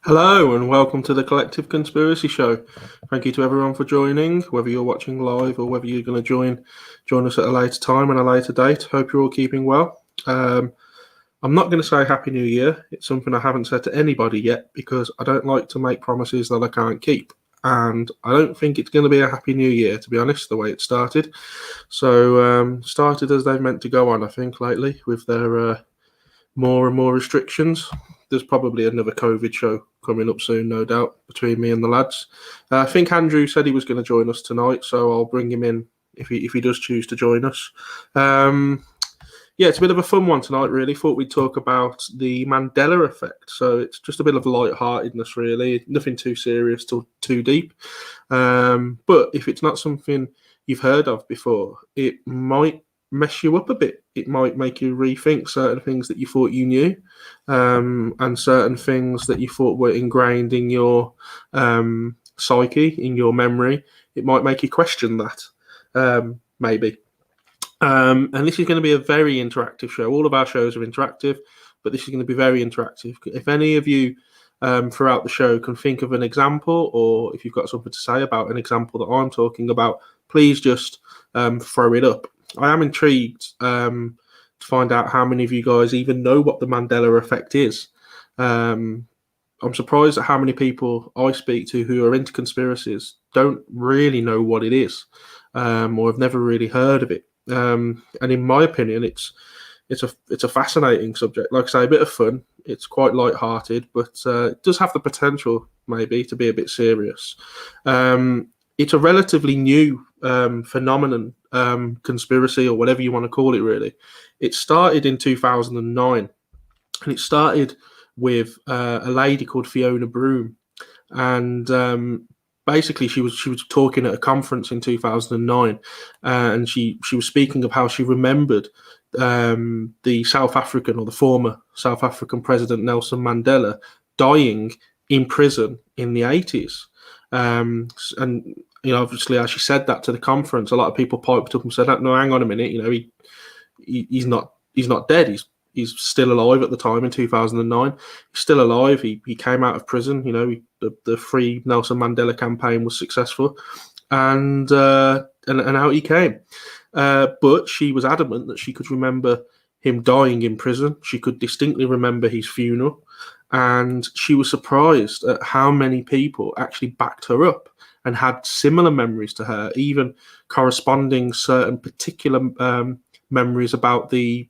Hello and welcome to the Collective Conspiracy Show. Thank you to everyone for joining, whether you're watching live or whether you're going to join us at a later time and a later date. Hope you're all keeping well. I'm not going to say Happy New Year. It's something I haven't said to anybody yet because I don't like to make promises that I can't keep. And I don't think it's going to be a Happy New Year, to be honest, the way it started. So, started as they've meant to go on, I think, lately with their more and more restrictions. There's probably another COVID show coming up soon, no doubt, between me and the lads. I think Andrew said he was going to join us tonight, so I'll bring him in if he does choose to join us. Yeah, it's a bit of a fun one tonight, really. Thought we'd talk about the Mandela Effect. So it's just a bit of light-heartedness, really. Nothing too serious, too deep. But if it's not something you've heard of before, it might mess you up a bit. It might make you rethink certain things that you thought you knew, and certain things that you thought were ingrained in your psyche, in your memory. It might make you question that, maybe. And this is going to be a very interactive show. All of our shows are interactive, but this is going to be very interactive. If any of you throughout the show can think of an example, or if you've got something to say about an example that I'm talking about, please just throw it up. I am intrigued to find out how many of you guys even know what the Mandela Effect is. I'm surprised at how many people I speak to who are into conspiracies don't really know what it is, or have never really heard of it. And in my opinion, it's a fascinating subject. Like I say, a bit of fun. It's quite light-hearted, but it does have the potential maybe to be a bit serious. It's a relatively new phenomenon, conspiracy, or whatever you want to call it, really. It started in 2009, and it started with a lady called Fiona Broome. And basically, she was talking at a conference in 2009, and she was speaking of how she remembered the South African, or the former South African president, Nelson Mandela, dying in prison in the 80s. And obviously, as she said that to the conference, a lot of people piped up and said, "No, hang on a minute. He's not dead. He's still alive at the time in 2009. He's still alive. He came out of prison. The Free Nelson Mandela campaign was successful, and out he came. But she was adamant that she could remember him dying in prison. She could distinctly remember his funeral, and she was surprised at how many people actually backed her up and had similar memories to her, even corresponding certain particular memories about the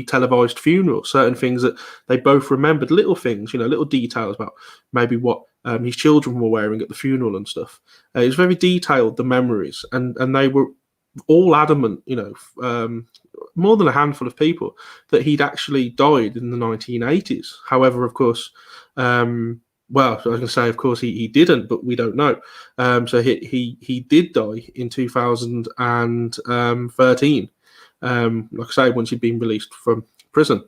televised funeral, certain things that they both remembered, little things, little details about maybe what his children were wearing at the funeral and stuff. It was very detailed, the memories, and they were all adamant, more than a handful of people, that he'd actually died in the 1980s. However, of course, well, I was going to say, of course, he didn't, but we don't know. So he did die in 2013. Like I say, once he'd been released from prison.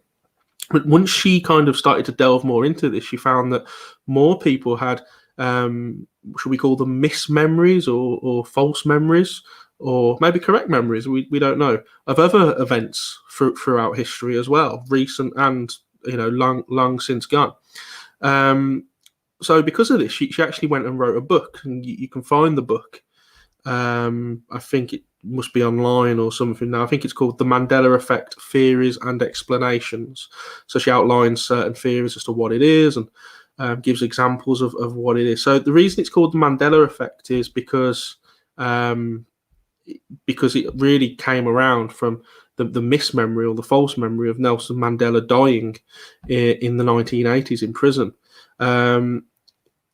But once she kind of started to delve more into this, she found that more people had, should we call them mismemories, or false memories, or maybe correct memories, we don't know, of other events throughout history as well, recent and long since gone. So because of this, she actually went and wrote a book, and you can find the book. I think it must be online or something now. I think it's called The Mandela Effect, Theories and Explanations. So she outlines certain theories as to what it is, and gives examples of what it is. So the reason it's called the Mandela Effect is because it really came around from the mismemory, or the false memory, of Nelson Mandela dying in the 1980s in prison.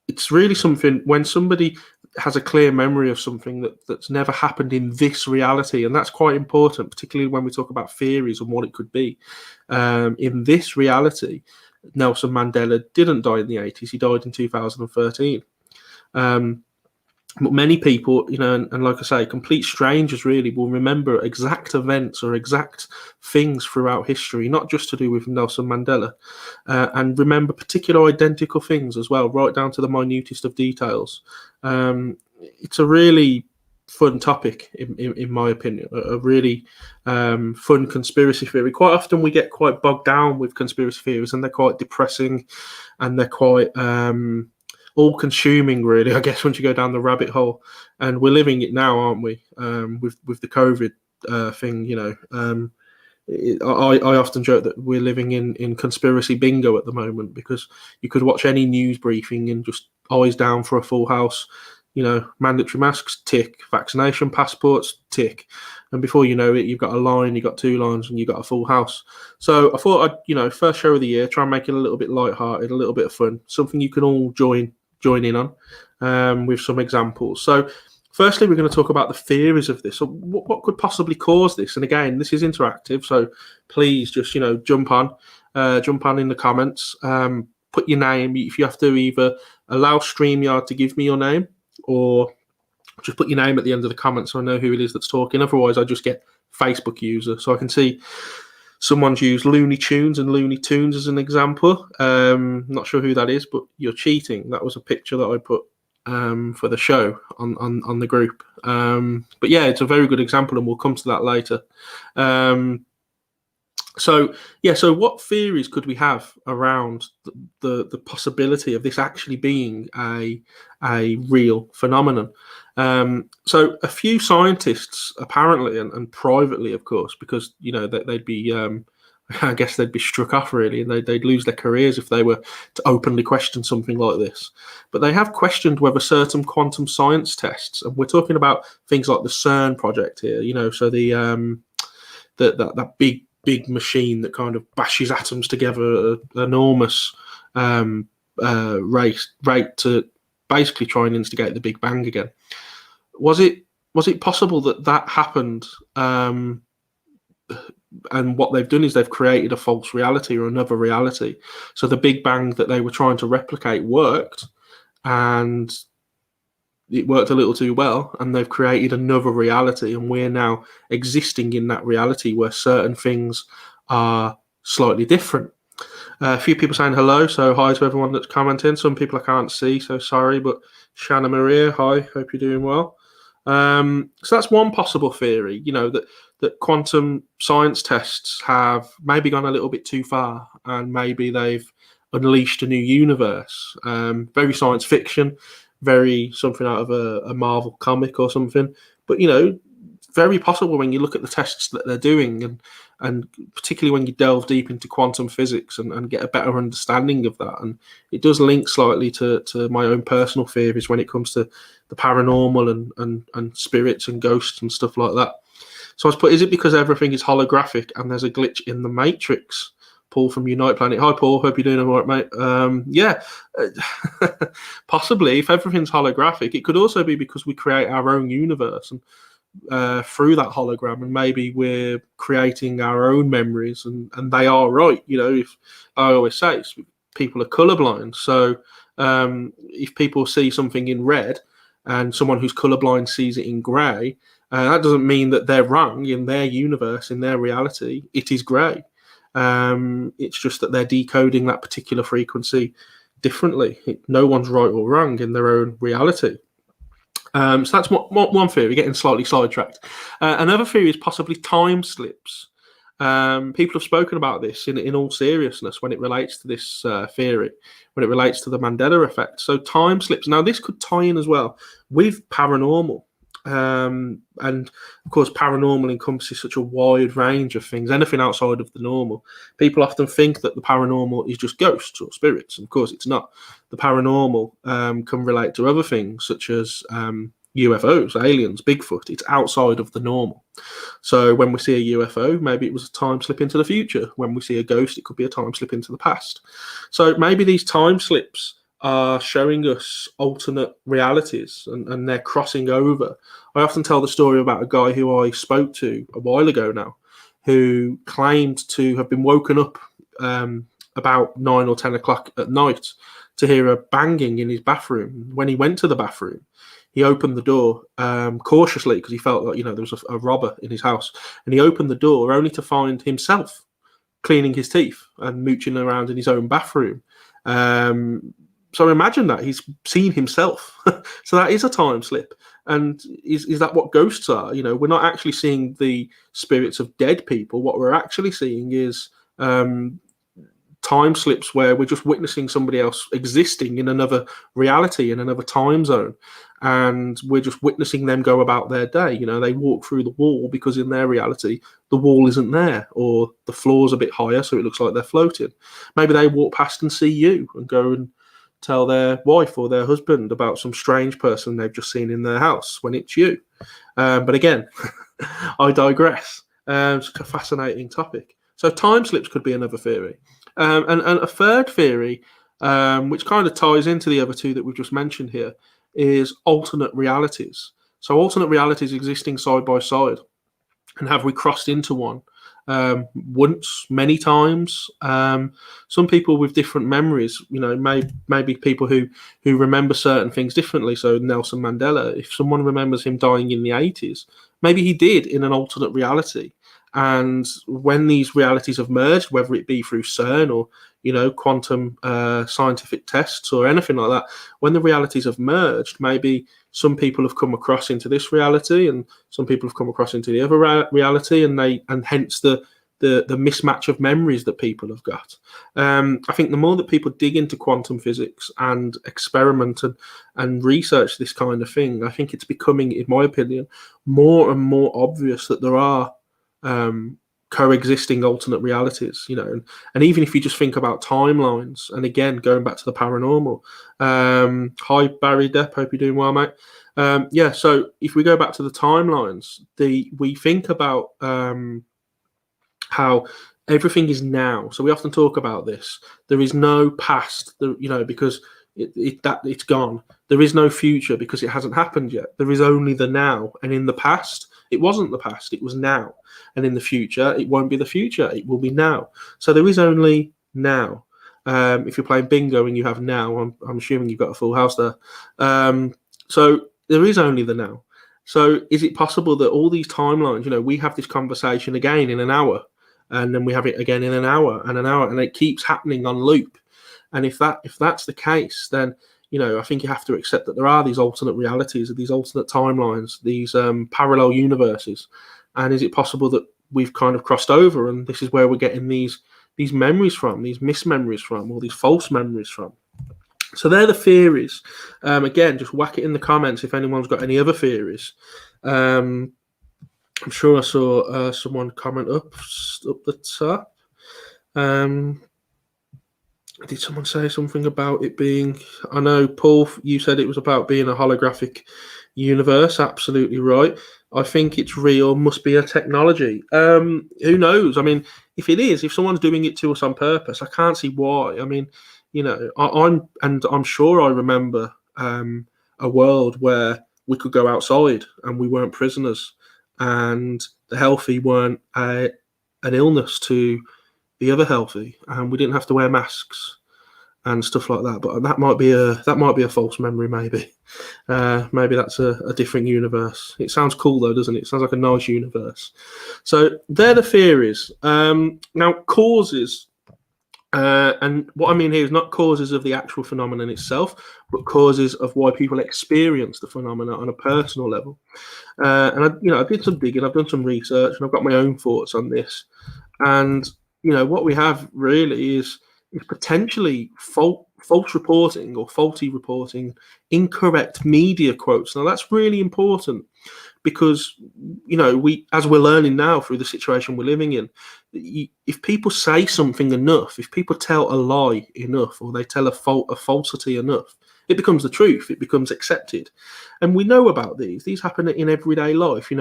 It's really something when somebody has a clear memory of something that's never happened in this reality, and that's quite important, particularly when we talk about theories and what it could be. In this reality, Nelson Mandela didn't die in the 80s; he died in 2013. But many people, and like I say, complete strangers really will remember exact events or exact things throughout history, not just to do with Nelson Mandela, and remember particular identical things as well, right down to the minutest of details. It's a really fun topic, in my opinion. A really fun conspiracy theory. Quite often we get quite bogged down with conspiracy theories, and they're quite depressing, and they're quite all-consuming, really, I guess, once you go down the rabbit hole. And we're living it now, aren't we? With the COVID thing, I often joke that we're living in conspiracy bingo at the moment, because you could watch any news briefing and just eyes down for a full house. Mandatory masks, tick. Vaccination passports, tick. And before you know it, you've got a line, you've got 2 lines, and you've got a full house. So I thought I'd, first show of the year, try and make it a little bit lighthearted, a little bit of fun, something you can all join in on, with some examples. So firstly, we're going to talk about the theories of this. So what could possibly cause this? And again, this is interactive, so please just, jump on in the comments. Put your name. If you have to, either allow StreamYard to give me your name, or just put your name at the end of the comments so I know who it is that's talking. Otherwise, I just get Facebook user. So I can see someone's used Looney Tunes and Looney Tunes as an example. Not sure who that is, but you're cheating. That was a picture that I put for the show on the group. But yeah, it's a very good example, and we'll come to that later. So what theories could we have around the possibility of this actually being a real phenomenon? So a few scientists, apparently, and privately, of course, because they'd be I guess they'd be struck off, really, and they'd lose their careers if they were to openly question something like this. But they have questioned whether certain quantum science tests, and we're talking about things like the CERN project here, so that big machine that kind of bashes atoms together at an enormous rate to basically try and instigate the Big Bang again. Was it possible that happened? And what they've done is they've created a false reality, or another reality. So the Big Bang that they were trying to replicate worked, and it worked a little too well, and they've created another reality, and we're now existing in that reality where certain things are slightly different. A few people saying hello, so hi to everyone that's commenting. Some people I can't see, so sorry, but Shanna Maria, hi, hope you're doing well. So that's one possible theory, that quantum science tests have maybe gone a little bit too far, and maybe they've unleashed a new universe. Very science fiction, very something out of a Marvel comic or something. But, very possible when you look at the tests that they're doing, and particularly when you delve deep into quantum physics and get a better understanding of that. And it does link slightly to my own personal theories when it comes to the paranormal and spirits and ghosts and stuff like that. So I was put, is it because everything is holographic and there's a glitch in the Matrix? Paul from Unite Planet. Hi, Paul. Hope you're doing all right, mate. Possibly. If everything's holographic, it could also be because we create our own universe, and through that hologram, and maybe we're creating our own memories, and they are right. If I always say people are colorblind, so if people see something in red and someone who's colorblind sees it in grey, that doesn't mean that they're wrong. In their universe, in their reality, it is grey. It's just that they're decoding that particular frequency differently. No one's right or wrong in their own reality. So that's one theory, getting slightly sidetracked. Another theory is possibly time slips. People have spoken about this in all seriousness when it relates to this theory, when it relates to the Mandela Effect. So time slips. Now, this could tie in as well with paranormal. And of course, paranormal encompasses such a wide range of things, anything outside of the normal. People often think that the paranormal is just ghosts or spirits. Of course, it's not. The paranormal can relate to other things such as UFOs, aliens, Bigfoot. It's outside of the normal. So when we see a UFO, maybe it was a time slip into the future. When we see a ghost, it could be a time slip into the past. So maybe these time slips are showing us alternate realities, and they're crossing over. I often tell the story about a guy who I spoke to a while ago now, who claimed to have been woken up about 9 or 10 o'clock at night to hear a banging in his bathroom. When he went to the bathroom, he opened the door cautiously, because he felt like there was a robber in his house, and he opened the door only to find himself cleaning his teeth and mooching around in his own bathroom. So imagine that he's seen himself. So that is a time slip. And is that what ghosts are? We're not actually seeing the spirits of dead people. What we're actually seeing is time slips where we're just witnessing somebody else existing in another reality, in another time zone. And we're just witnessing them go about their day. They walk through the wall because in their reality, the wall isn't there, or the floor's a bit higher, so it looks like they're floating. Maybe they walk past and see you and go and tell their wife or their husband about some strange person they've just seen in their house when it's you. But again, I digress. It's a fascinating topic. So time slips could be another theory. And a third theory, which kind of ties into the other two that we've just mentioned here, is alternate realities. So alternate realities existing side by side. And have we crossed into one? Once, many times. Some people with different memories, maybe people who remember certain things differently. So Nelson Mandela, if someone remembers him dying in the 80s, maybe he did in an alternate reality. And when these realities have merged, whether it be through CERN or quantum scientific tests or anything like that, when the realities have merged, maybe some people have come across into this reality and some people have come across into the other reality, and hence the mismatch of memories that people have got. I think the more that people dig into quantum physics and experiment and research this kind of thing, I think it's becoming, in my opinion, more and more obvious that there are coexisting alternate realities, and even if you just think about timelines, and again going back to the paranormal, hi Barry Depp, hope you're doing well, mate. So if we go back to the timelines, we think about how everything is now. So we often talk about this. There is no past, because it's gone. There is no future because it hasn't happened yet. There is only the now, and in the past it wasn't the past, it was now. And in the future, it won't be the future, it will be now. So there is only now. If you're playing bingo and you have now, I'm assuming you've got a full house there. So there is only the now. So is it possible that all these timelines, we have this conversation again in an hour, and then we have it again in an hour, and it keeps happening on loop? And if that's the case, then I think you have to accept that there are these alternate realities, these alternate timelines, these parallel universes. And is it possible that we've kind of crossed over, and this is where we're getting these memories from, these mismemories from, or these false memories from? So they're the theories. Again, just whack it in the comments if anyone's got any other theories. I'm sure I saw someone comment up the top. Did someone say something about it being? I know, Paul, you said it was about being a holographic universe. Absolutely right. I think it's real. Must be a technology. Who knows? I mean, if it is, if someone's doing it to us on purpose, I can't see why. I mean, I'm sure I remember a world where we could go outside and we weren't prisoners, and the healthy weren't an illness to the other healthy, and we didn't have to wear masks and stuff like that. But that might be a false memory. Maybe that's a different universe. It sounds cool though, doesn't it? It sounds like a nice universe. So they're the theories. Now causes, and what I mean here is not causes of the actual phenomenon itself, but causes of why people experience the phenomena on a personal level. And I did some digging, I've done some research, and I've got my own thoughts on this. And what we have really is potentially false reporting or faulty reporting, incorrect media quotes. Now that's really important because, as we're learning now through the situation we're living in, if people say something enough, if people tell a lie enough, or they tell a falsity enough, it becomes the truth. It becomes accepted. And we know about these. These happen in everyday life.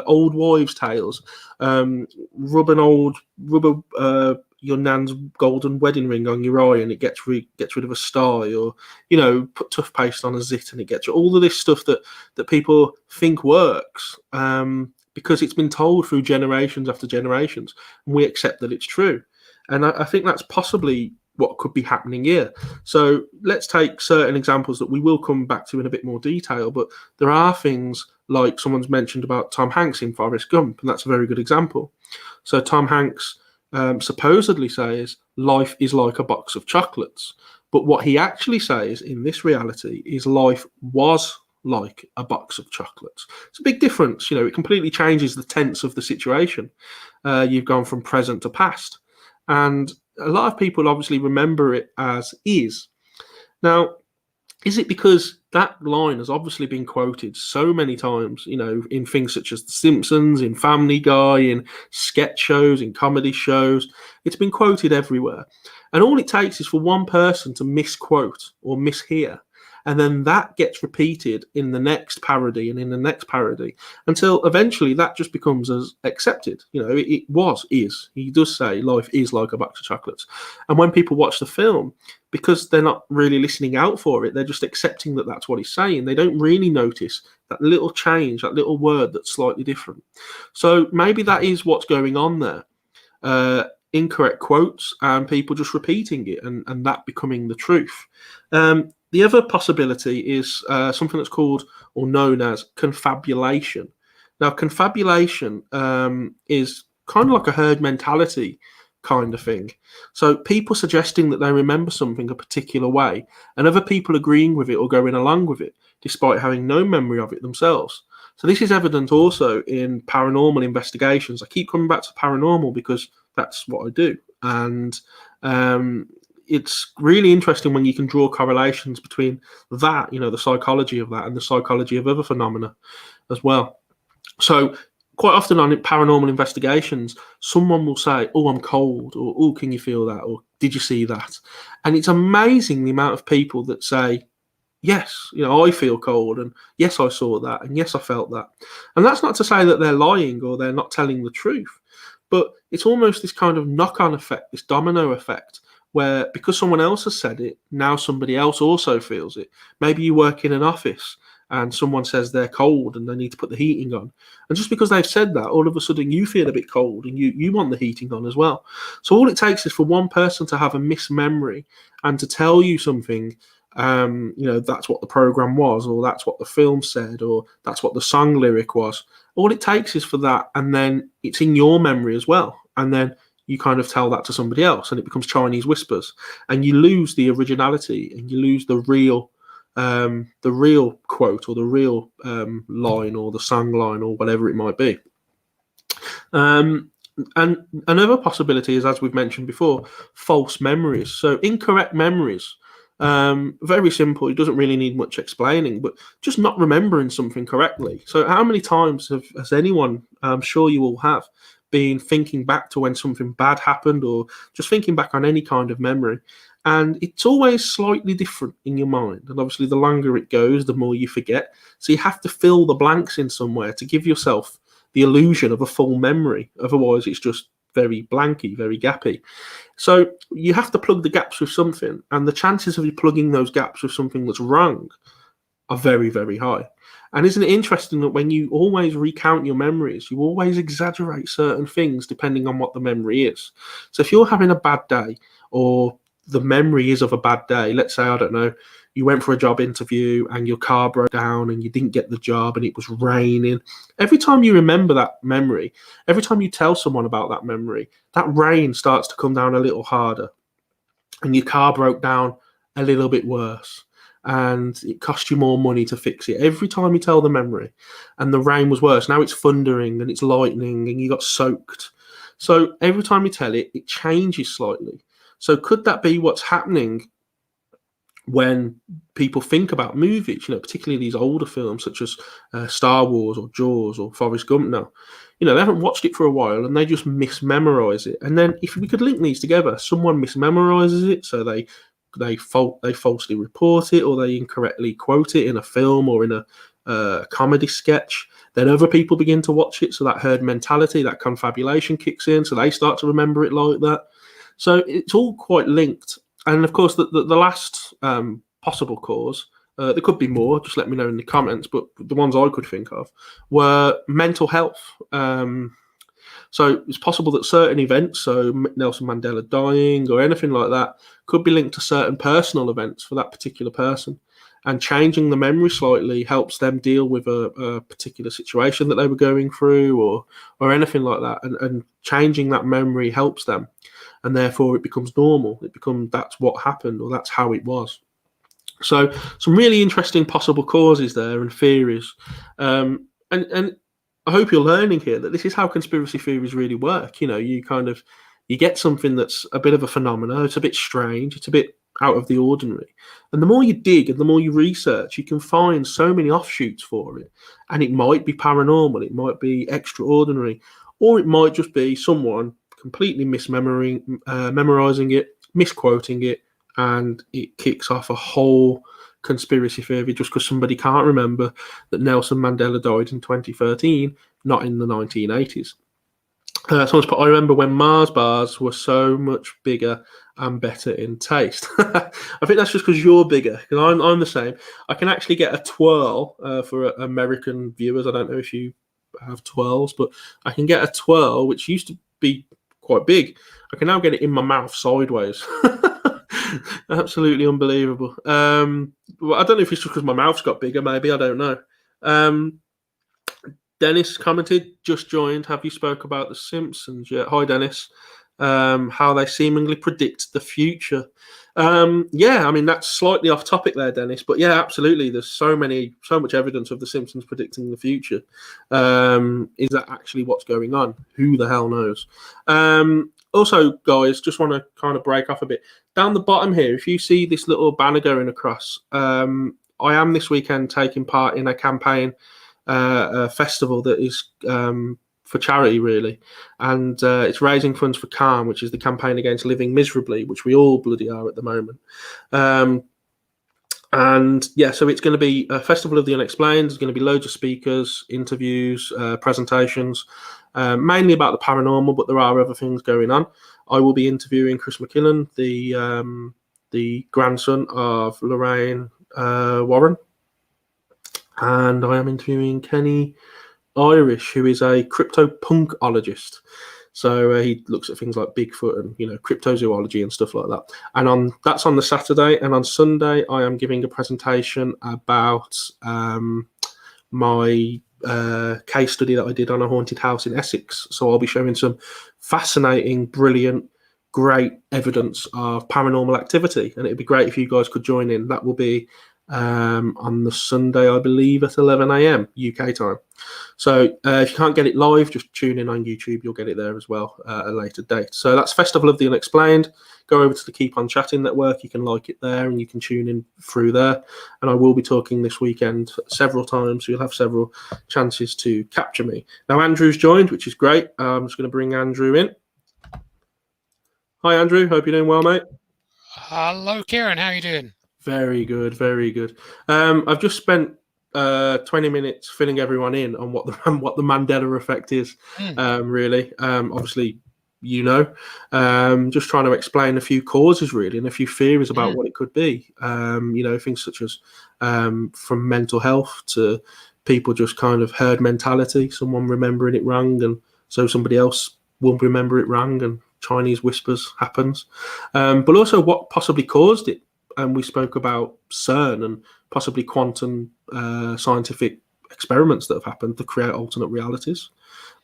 Old wives' tales, rubber your nan's golden wedding ring on your eye and it gets rid of a sty, or put toothpaste on a zit and it gets all of this stuff that people think works because it's been told through generations after generations, and we accept that it's true. And I think that's possibly what could be happening here. So let's take certain examples that we will come back to in a bit more detail, but there are things like someone's mentioned about Tom Hanks in Forrest Gump, and that's a very good example. So Tom Hanks supposedly says life is like a box of chocolates, But what he actually says in this reality is life was like a box of chocolates. It's a big difference. It completely changes the tense of the situation. You've gone from present to past. And a lot of people obviously remember it as is. Now, is it because that line has obviously been quoted so many times, in things such as The Simpsons, in Family Guy, in sketch shows, in comedy shows? It's been quoted everywhere. And all it takes is for one person to misquote or mishear, and then that gets repeated in the next parody and in the next parody until eventually that just becomes as accepted. Is. He does say life is like a box of chocolates. And when people watch the film, because they're not really listening out for it, they're just accepting that that's what he's saying. They don't really notice that little change, that little word that's slightly different. So maybe that is what's going on there. Incorrect quotes and people just repeating it and that becoming the truth. The other possibility is something that's called or known as confabulation. Now, confabulation is kind of like a herd mentality kind of thing. So people suggesting that they remember something a particular way and other people agreeing with it or going along with it, despite having no memory of it themselves. So this is evident also in paranormal investigations. I keep coming back to paranormal because that's what I do. And it's really interesting when you can draw correlations between that, the psychology of that and the psychology of other phenomena as well. So quite often on paranormal investigations, someone will say, "Oh, I'm cold," or "Oh, can you feel that?" or "Did you see that?" And it's amazing the amount of people that say, "Yes, I feel cold, and yes, I saw that, and yes, I felt that." And that's not to say that they're lying or they're not telling the truth, but it's almost this kind of knock-on effect, this domino effect, where because someone else has said it, now somebody else also feels it. Maybe you work in an office and someone says they're cold and they need to put the heating on. And just because they've said that, all of a sudden you feel a bit cold and you want the heating on as well. So all it takes is for one person to have a mismemory and to tell you something, that's what the program was, or that's what the film said, or that's what the song lyric was. All it takes is for that, and then it's in your memory as well. And then you kind of tell that to somebody else and it becomes Chinese whispers, and you lose the originality and you lose the real quote or the real line or the song line or whatever it might be. And another possibility is, as we've mentioned before, false memories. So incorrect memories. Very simple. It doesn't really need much explaining, but just not remembering something correctly. So how many times has anyone, I'm sure you all have, been thinking back to when something bad happened, or just thinking back on any kind of memory, and it's always slightly different in your mind, and obviously the longer it goes, the more you forget. So you have to fill the blanks in somewhere to give yourself the illusion of a full memory. Otherwise it's just very blanky, very gappy. So you have to plug the gaps with something, and the chances of you plugging those gaps with something that's wrong are very, very high. And isn't it interesting that when you always recount your memories, you always exaggerate certain things depending on what the memory is? So if you're having a bad day, or the memory is of a bad day, let's say, I don't know, you went for a job interview and your car broke down and you didn't get the job and it was raining. Every time you remember that memory, every time you tell someone about that memory, that rain starts to come down a little harder and your car broke down a little bit worse. And it cost you more money to fix it. Every time you tell the memory, and the rain was worse, now it's thundering and it's lightning and you got soaked. So every time you tell it, it changes slightly. So could that be what's happening when people think about movies, particularly these older films such as Star Wars or Jaws or Forrest Gump now? They haven't watched it for a while and they just mismemorize it. And then if we could link these together, someone mismemorizes it, so they falsely report it, or they incorrectly quote it in a film or in a comedy sketch. Then other people begin to watch it, so that herd mentality, that confabulation kicks in, so they start to remember it like that. So it's all quite linked. And of course, the last possible cause, there could be more, just let me know in the comments, but the ones I could think of were mental health. So it's possible that certain events, so Nelson Mandela dying or anything like that, could be linked to certain personal events for that particular person. And changing the memory slightly helps them deal with a particular situation that they were going through, or anything like that. And changing that memory helps them. and therefore it becomes normal. That's what happened, or that's how it was. So some really interesting possible causes there and theories, and I hope you're learning here that this is how conspiracy theories really work. You get something that's a bit of a phenomenon. It's a bit strange. It's a bit out of the ordinary. And the more you dig and the more you research, you can find so many offshoots for it. And it might be paranormal, it might be extraordinary, or it might just be someone completely memorizing it, misquoting it, and it kicks off a whole conspiracy theory just because somebody can't remember that Nelson Mandela died in 2013, not in the 1980s. Someone's put, I remember when Mars bars were so much bigger and better in taste. I think that's just because you're bigger. Because I'm the same. I can actually get a twirl for American viewers. I don't know if you have twirls, but I can get a twirl, which used to be quite big. I can now get it in my mouth sideways. Absolutely unbelievable. Well, I don't know if it's just because my mouth's got bigger. Maybe, I don't know. Dennis commented, just joined. Have you spoke about The Simpsons yet? Hi, Dennis. How they seemingly predict the future. Yeah, I mean, that's slightly off topic there, Dennis. But yeah, absolutely. There's so much evidence of The Simpsons predicting the future. Is that actually what's going on? Who the hell knows? Also, guys, just want to kind of break off a bit. Down the bottom here, if you see this little banner going across, I am this weekend taking part in a campaign, a festival that is for charity, really, and it's raising funds for CALM, which is the campaign against living miserably, which we all bloody are at the moment. And yeah, so it's going to be a festival of the unexplained. There's going to be loads of speakers, interviews, presentations, mainly about the paranormal, but there are other things going on. I will be interviewing Chris McKinnon, the grandson of Lorraine Warren, and I am interviewing Kenny Irish, who is a crypto-punkologist. So he looks at things like Bigfoot and cryptozoology and stuff like that. And that's on the Saturday, and on Sunday I am giving a presentation about my case study that I did on a haunted house in Essex. So I'll be showing some fascinating, brilliant, great evidence of paranormal activity, and it'd be great if you guys could join in. That will be on the Sunday, I believe, at 11 a.m. UK time. So if you can't get it live, just tune in on YouTube. You'll get it there as well at a later date. So that's Festival of the Unexplained. Go over to the Keep On Chatting network. You can like it there and you can tune in through there. And I will be talking this weekend several times, so you'll have several chances to capture me. Now, Andrew's joined, which is great. I'm just going to bring Andrew in. Hi, Andrew. Hope you're doing well, mate. Hello, Kieran. How are you doing? Very good, very good. I've just spent 20 minutes filling everyone in on what the Mandela Effect is. Really, obviously, just trying to explain a few causes, really, and a few theories about what it could be. Things such as from mental health to people just kind of herd mentality, someone remembering it wrong, and so somebody else will remember it wrong, and Chinese whispers happens. But also what possibly caused it. And we spoke about CERN and possibly quantum scientific experiments that have happened to create alternate realities.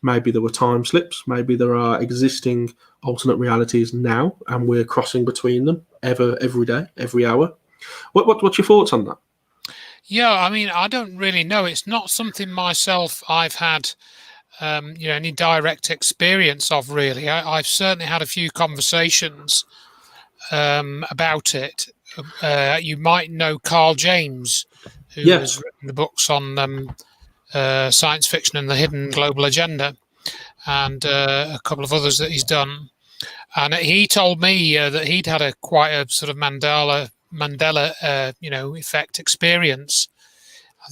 Maybe there were time slips. Maybe there are existing alternate realities now, and we're crossing between them every day, every hour. What's your thoughts on that? Yeah, I mean, I don't really know. It's not something myself I've had any direct experience of, really. I've certainly had a few conversations about it. You might know Carl James, who has written the books on science fiction and the hidden global agenda, and a couple of others that he's done. And he told me that he'd had quite a sort of Mandela effect experience.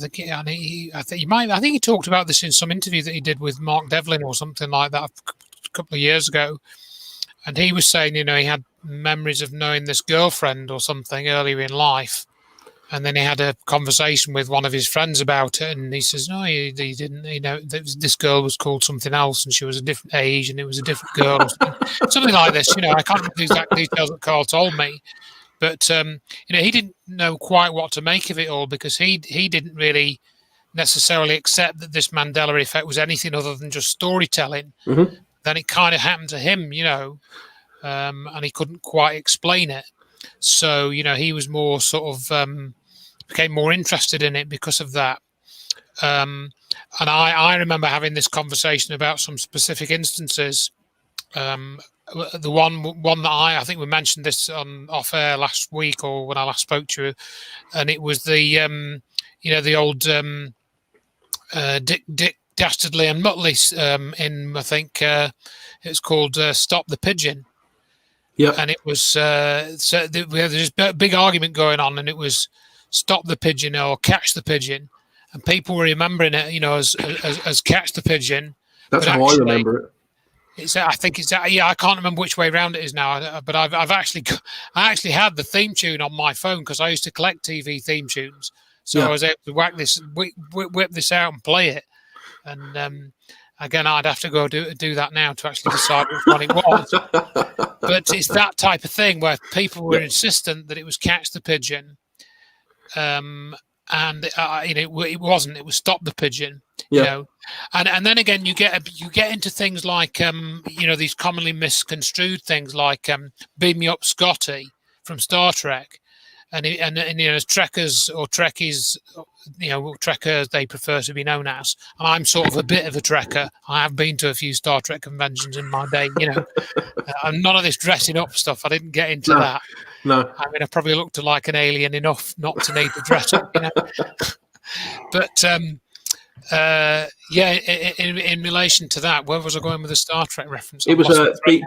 I think he talked about this in some interview that he did with Mark Devlin or something like that a couple of years ago. And he was saying, he had memories of knowing this girlfriend or something earlier in life. And then he had a conversation with one of his friends about it. And he says, no, he didn't, this girl was called something else and she was a different age and it was a different girl or something like this. I can't remember the exact details that Carl told me. But, he didn't know quite what to make of it all because he didn't really necessarily accept that this Mandela effect was anything other than just storytelling. Mm-hmm. Then it kind of happened to him, and he couldn't quite explain it. So he was more sort of became more interested in it because of that. And I remember having this conversation about some specific instances. The one that I think we mentioned this on off air last week, or when I last spoke to you, and it was the the old Dick Dastardly and Muttley in, I think it's called Stop the Pigeon. Yeah, and it was we had this big argument going on, and it was Stop the Pigeon or Catch the Pigeon, and people were remembering it, as Catch the Pigeon. That's how I remember it. I think it's I can't remember which way around it is now, but I actually had the theme tune on my phone because I used to collect TV theme tunes, so I was able to whip this out and play it. And again, I'd have to go do that now to actually decide which one it was. But it's that type of thing where people were insistent that it was Catch the Pigeon, and it wasn't. It was Stop the Pigeon. And then again, you get into things like these commonly misconstrued things like "Beam Me Up, Scotty" from Star Trek, and as trekkers or trekkies, trekkers they prefer to be known as. And I'm sort of a bit of a trekker. I have been to a few Star Trek conventions in my day. And none of this dressing up stuff. I didn't get into that. No, I mean, I probably looked like an alien enough not to need to dress up. But in relation to that, where was I going with the Star Trek reference? It was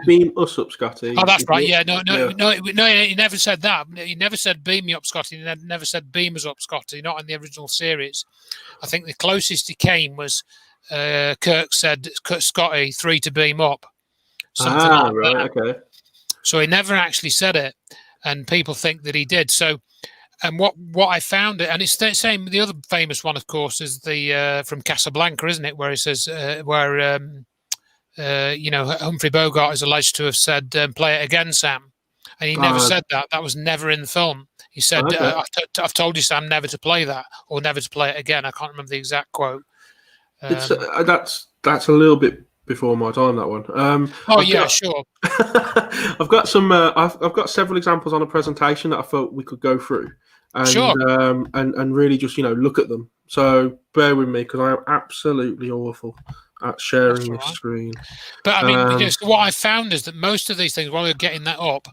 beam us up, Scotty. Oh, that's right. Yeah, no, he never said that. He never said beam me up, Scotty. He never said beam us up, Scotty. Not in the original series. I think the closest he came was Kirk said, Scotty, 3 to beam up. Something like that. Okay. So he never actually said it, and people think that he did. So. And what I found, and it's the same. The other famous one, of course, is the from Casablanca, isn't it? Where he says, Humphrey Bogart is alleged to have said, "Play it again, Sam," and he never said that. That was never in the film. He said, "I've told you, Sam, never to play that or never to play it again." I can't remember the exact quote. That's a little bit before my time, that one. Sure. I've got some. I've got several examples on a presentation that I thought we could go through, and sure. And really just look at them. So bear with me because I am absolutely awful at sharing this screen. But I mean, what I found is that most of these things, while you're getting that up,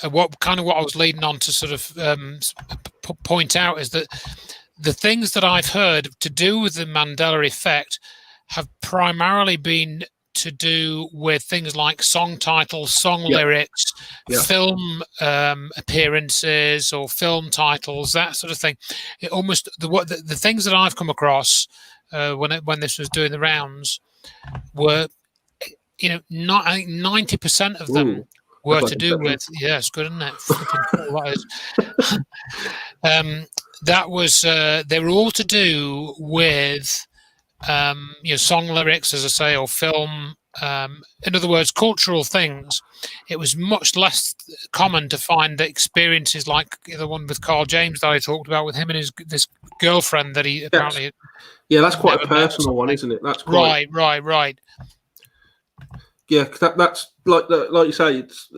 what I was leading on to sort of point out is that the things that I've heard to do with the Mandela Effect have primarily been to do with things like song titles, song lyrics, film appearances, or film titles, that sort of thing. It almost the things that I've come across when this was doing the rounds were, not, I think 90% of them were to do with. Yeah, it's good, isn't it? That was they were all to do with. Song lyrics, as I say, or film. In other words, cultural things. It was much less common to find the experiences like the one with Carl James that I talked about with him and this girlfriend that he apparently. Yeah, that's quite a personal one, isn't it? That's quite... Right. Yeah, that's like you say. It's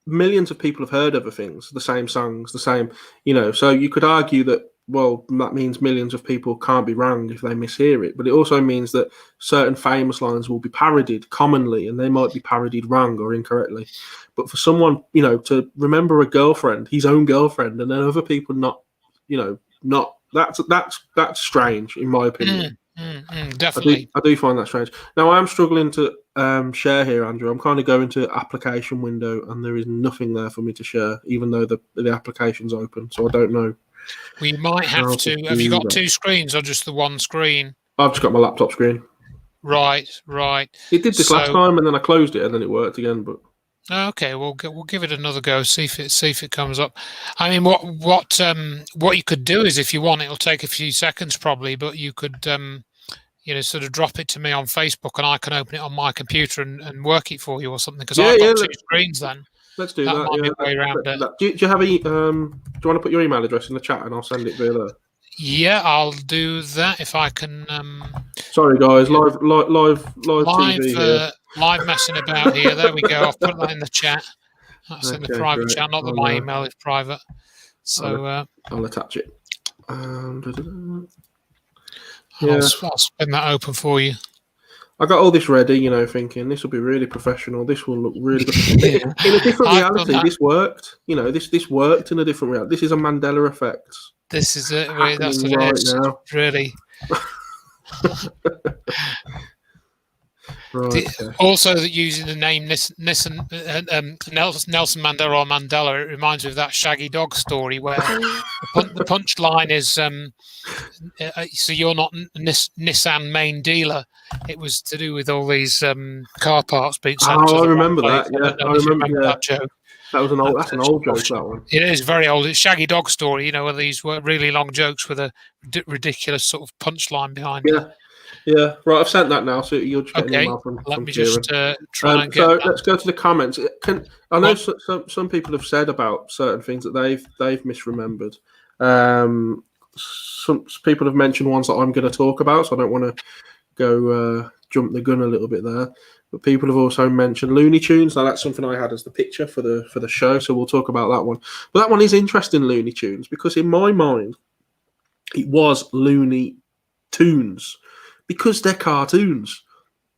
millions of people have heard other things, the same songs, the same. So you could argue that. Well, that means millions of people can't be wrong if they mishear it. But it also means that certain famous lines will be parodied commonly, and they might be parodied wrong or incorrectly. But for someone, to remember a girlfriend, his own girlfriend, and then other people not that's strange, in my opinion. Definitely. I do find that strange. Now, I am struggling to share here, Andrew. I'm kind of going to application window, and there is nothing there for me to share, even though the application's open. So I don't know. We might have to. Have you got two screens or just the one screen? I've just got my laptop screen. Right. It did this last time, and then I closed it, and then it worked again. But okay, we'll give it another go. See if it comes up. I mean, what you could do is, if you want, it'll take a few seconds probably, but you could sort of drop it to me on Facebook, and I can open it on my computer and work it for you or something. Because I've got two screens then. Let's do that. Might be a way around it. Do you have do you want to put your email address in the chat and I'll send it via there? Yeah, I'll do that if I can. Sorry, guys. Live TV here. live messing about here. There we go. I've put that in the chat. That's in the Okay, private great. chat. Not that my email is private. So I'll attach it. I'll spin that open for you. I got all this ready, thinking this will be really professional. This will look really good. In a different reality, this worked. This worked in a different reality. This is a Mandela Effect. This is it. That's what it is. Now. Really. Right, also, using the name Nelson Mandela or Mandela, it reminds me of that Shaggy Dog story where the punchline is, so you're not Nissan main dealer. It was to do with all these car parts being sent to I the remember wrong that. place. Yeah, I remember that joke. That was that's an old joke, that one. It is very old. It's Shaggy Dog story, where these were really long jokes with a ridiculous sort of punchline behind it. Yeah, right. I've sent that now, so you'll just get an email from Let me Kieran. just try and get. So let's go to the comments. I know some people have said about certain things that they've misremembered. Some people have mentioned ones that I'm going to talk about, so I don't want to go jump the gun a little bit there. But people have also mentioned Looney Tunes. Now that's something I had as the picture for the show, so we'll talk about that one. But that one is interesting, Looney Tunes, because in my mind, it was Looney Tunes. Because they're cartoons.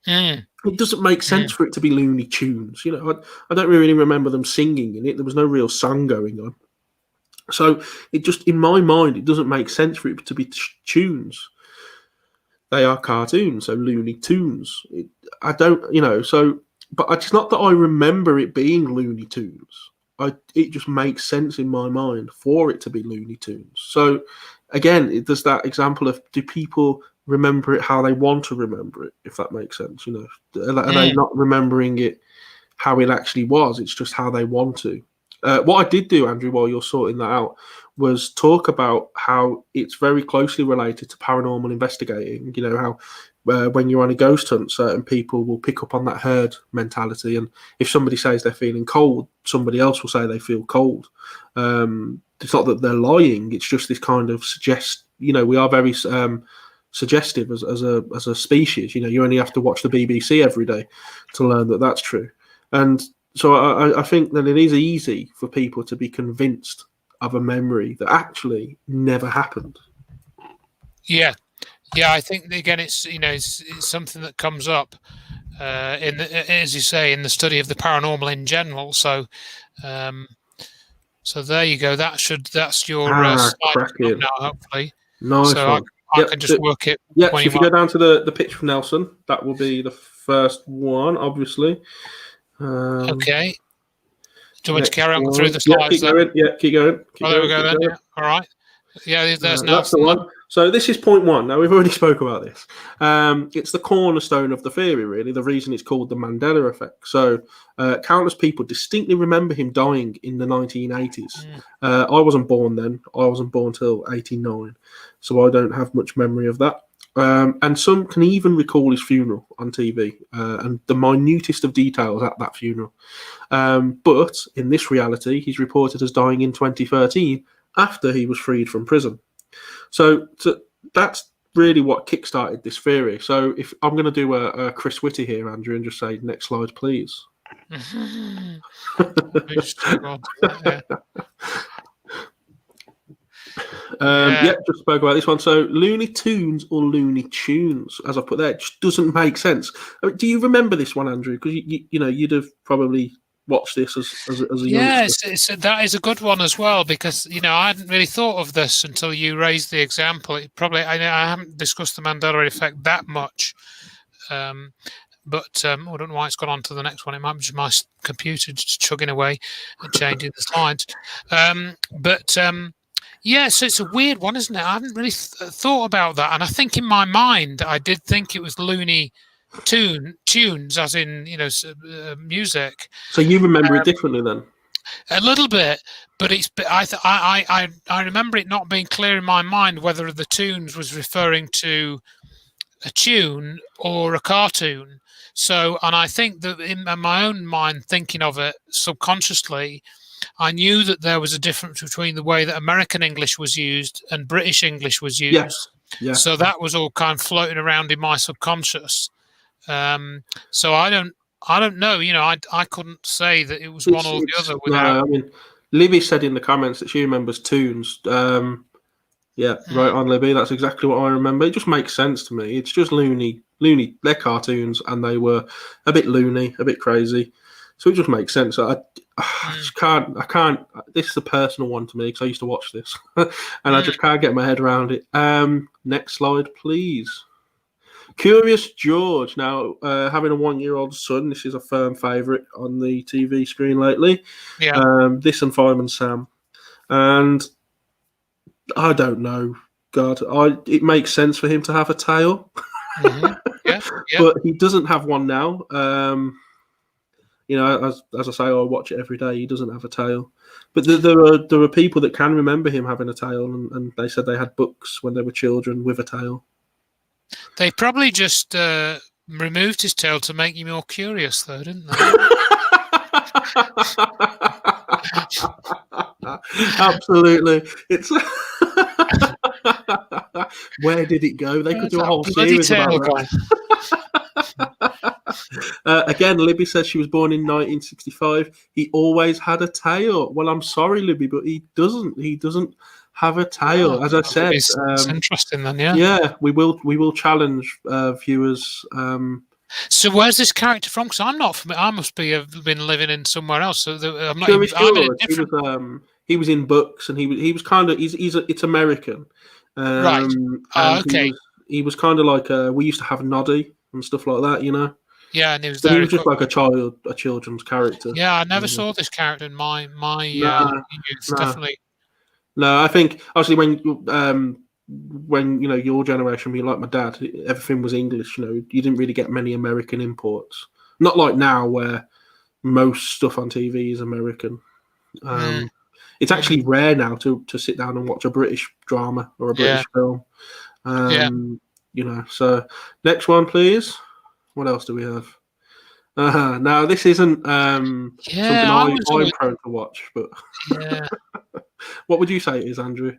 It doesn't make sense for it to be Looney Tunes. I don't really remember them singing in it. There was no real song going on. So it just, in my mind, it doesn't make sense for it to be tunes. They are cartoons, so Looney Tunes. But it's not that I remember it being Looney Tunes. It just makes sense in my mind for it to be Looney Tunes. So again, there's that example of, do people remember it how they want to remember it, if that makes sense? Are they not remembering it how it actually was? It's just how they want to. What I did do, Andrew, while you're sorting that out, was talk about how it's very closely related to paranormal investigating. How when you're on a ghost hunt, certain people will pick up on that herd mentality, and if somebody says they're feeling cold, somebody else will say they feel cold. It's not that they're lying, it's just this kind of we are very suggestive as a species. You only have to watch the BBC every day to learn that that's true. And so I think that it is easy for people to be convinced of a memory that actually never happened. Yeah, I think again it's something that comes up as you say, in the study of the paranormal in general. So so there you go. That's your slide now, hopefully. Nice one. I can just work it. Yeah, so if you go down to the picture of Nelson, that will be the first one, obviously. Okay. Do you want me to carry on through the slides? Keep going. There we go then. Yeah. All right. Yeah, there's Nelson. That's the one. So this is point one. Now, we've already spoke about this. It's the cornerstone of the theory, really, the reason it's called the Mandela Effect. So countless people distinctly remember him dying in the 1980s. I wasn't born then. I wasn't born till 89. So I don't have much memory of that. And some can even recall his funeral on TV and the minutest of details at that funeral. But in this reality, he's reported as dying in 2013 after he was freed from prison. So that's really what kickstarted this theory. So if I'm going to do a Chris Whitty here, Andrew, and just say, next slide, please. Just spoke about this one. So Looney Tunes or Looney Tunes, as I put there, just doesn't make sense. Do you remember this one, Andrew? Because you'd have probably watched this as a youngster. That is a good one as well, because I hadn't really thought of this until you raised the example. I haven't discussed the Mandela Effect that much. But I don't know why it's gone on to the next one. It might be just my computer just chugging away and changing the slides. So it's a weird one, isn't it? I haven't really thought about that. And I think in my mind, I did think it was Looney Tunes, as in, music. So you remember it differently then? A little bit, but I remember it not being clear in my mind whether the tunes was referring to a tune or a cartoon. So, and I think that in my own mind, thinking of it subconsciously, I knew that there was a difference between the way that American English was used and British English was used. Yes. So that was all kind of floating around in my subconscious. So I don't I don't know. I couldn't say that it was one or the other without. No, I mean, Libby said in the comments that she remembers Toons. Yeah, right on, Libby. That's exactly what I remember. It just makes sense to me. It's just loony. They're cartoons, and they were a bit loony, a bit crazy. So it just makes sense. I just can't. I can't. This is a personal one to me because I used to watch this, and I just can't get my head around it. Next slide, please. Curious George. Now, having a 1-year-old son, this is a firm favourite on the TV screen lately. Yeah. This and Fireman Sam, and I don't know. God, it makes sense for him to have a tail, Yeah. but he doesn't have one now. As I say, I watch it every day. He doesn't have a tail, but there are people that can remember him having a tail, and they said they had books when they were children with a tail. They probably just removed his tail to make you more curious, though, didn't they? Absolutely, it's. Where did it go? They could do a whole series about that. Again, Libby says she was born in 1965. He always had a tail. Well, I'm sorry, Libby, but he doesn't. He doesn't have a tail. As I said, it's interesting then. Yeah. Yeah, we will challenge viewers. So where's this character from? Because I'm not from. I must have been living in somewhere else. So I'm not. Sure, I'm in a different. He was in books, and he was kind of it's American, Right. And okay. He was kind of like we used to have Noddy and stuff like that, Yeah, and he was But very. he was just like a children's character. Yeah, I never saw this character in my youth. Definitely. No, I think obviously when your generation, like my dad, everything was English. You didn't really get many American imports. Not like now, where most stuff on TV is American. It's actually rare now to sit down and watch a British drama or a British film. So next one, please. What else do we have? Now this isn't something I'm prone to watch, but what would you say it is, Andrew?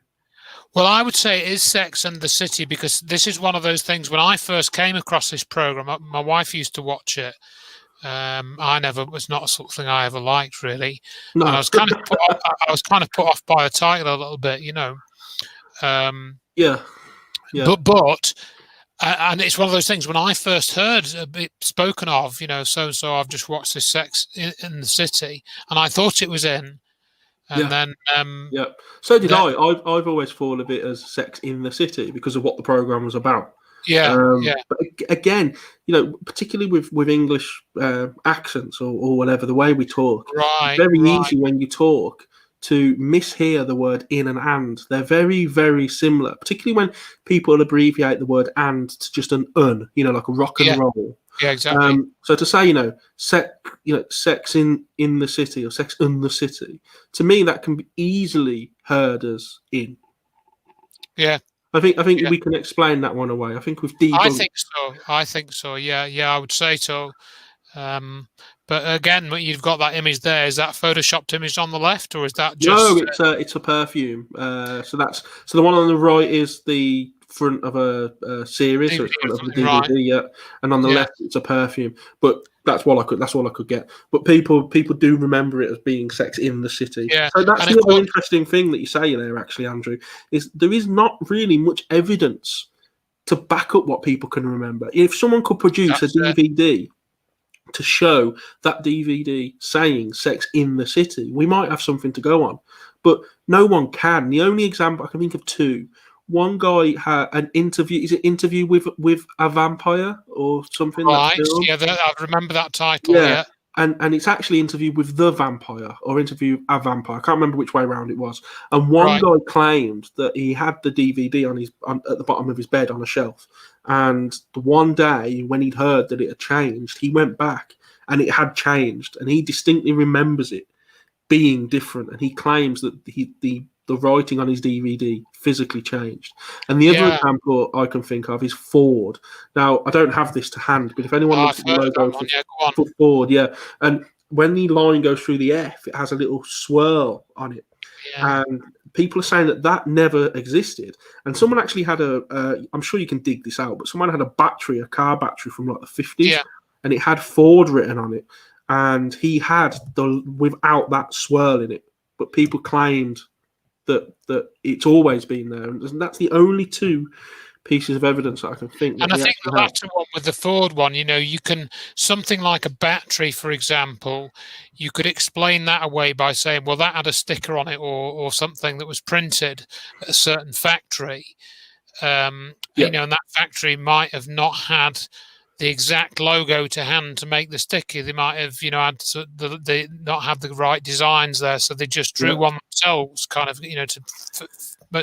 Well, I would say it is Sex and the City, because this is one of those things. When I first came across this program, my wife used to watch it. Was not a sort of thing I ever liked, really. No. And I was kind of put off by the title a little bit, Yeah. But and it's one of those things. When I first heard it spoken of, so I've just watched this Sex in the City, and I thought it was in. And then, so did I. I've always thought of it as Sex in the City because of what the program was about. But again, particularly with English accents or whatever, the way we talk, it's very easy when you talk to mishear the word in and. They're very, very similar, particularly when people abbreviate the word and to just an un, like a rock and roll. Yeah, exactly. So to say, sex in the city or sex in the city, to me that can be easily heard as in. Yeah. I think we can explain that one away. I think we've debunked. I think so. Yeah, I would say so. But again, you've got that image there. Is that photoshopped image on the left, or is that just? No, it's a perfume. So the one on the right is the front of a series, so it's front of the DVD, and on the left it's a perfume. But that's all I could get. But people do remember it as being Sex in the City. Yeah. So that's the other interesting thing that you say there, actually, Andrew, is there is not really much evidence to back up what people can remember. If someone could produce a DVD to show that DVD saying Sex in the City, we might have something to go on. But no one can. The only example I can think of two. One guy had an interview. Is it Interview with a Vampire or something? Right. Yeah, I remember that title. Yeah. And it's actually Interview with the Vampire or Interview with a Vampire. I can't remember which way around it was. And one guy claimed that he had the DVD at the bottom of his bed on a shelf. And one day when he'd heard that it had changed, he went back and it had changed. And he distinctly remembers it being different. And he claims that the writing on his DVD physically changed. And the other example I can think of is Ford. Now, I don't have this to hand, but if anyone looks at the logo for Ford, and when the line goes through the F, it has a little swirl on it. Yeah. And people are saying that never existed. And someone actually had I'm sure you can dig this out, but someone had a car battery from like the 50s. Yeah. and it had Ford written on it, and he had the without that swirl in it. But people claimed that it's always been there, and that's the only two pieces of evidence that I can think. And I think the latter one with the Ford one, you can, something like a battery, for example, you could explain that away by saying, well, that had a sticker on it or something that was printed at a certain factory. And that factory might have not had the exact logo to hand to make the sticker. They might have, had they not had the right designs there, so they just drew one themselves, kind of,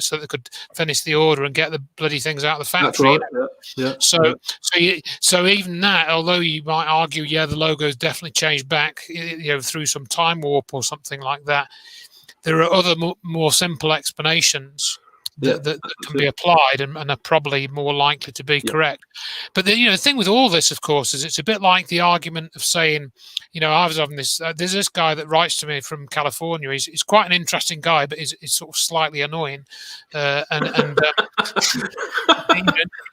so they could finish the order and get the bloody things out of the factory. That's right. So even that, although you might argue, the logo's definitely changed back, through some time warp or something like that, there are other more simple explanations that can be applied and are probably more likely to be correct. But the thing with all this, of course, is it's a bit like the argument of saying, I was having this. There's this guy that writes to me from California. He's quite an interesting guy, but he's sort of slightly annoying. He's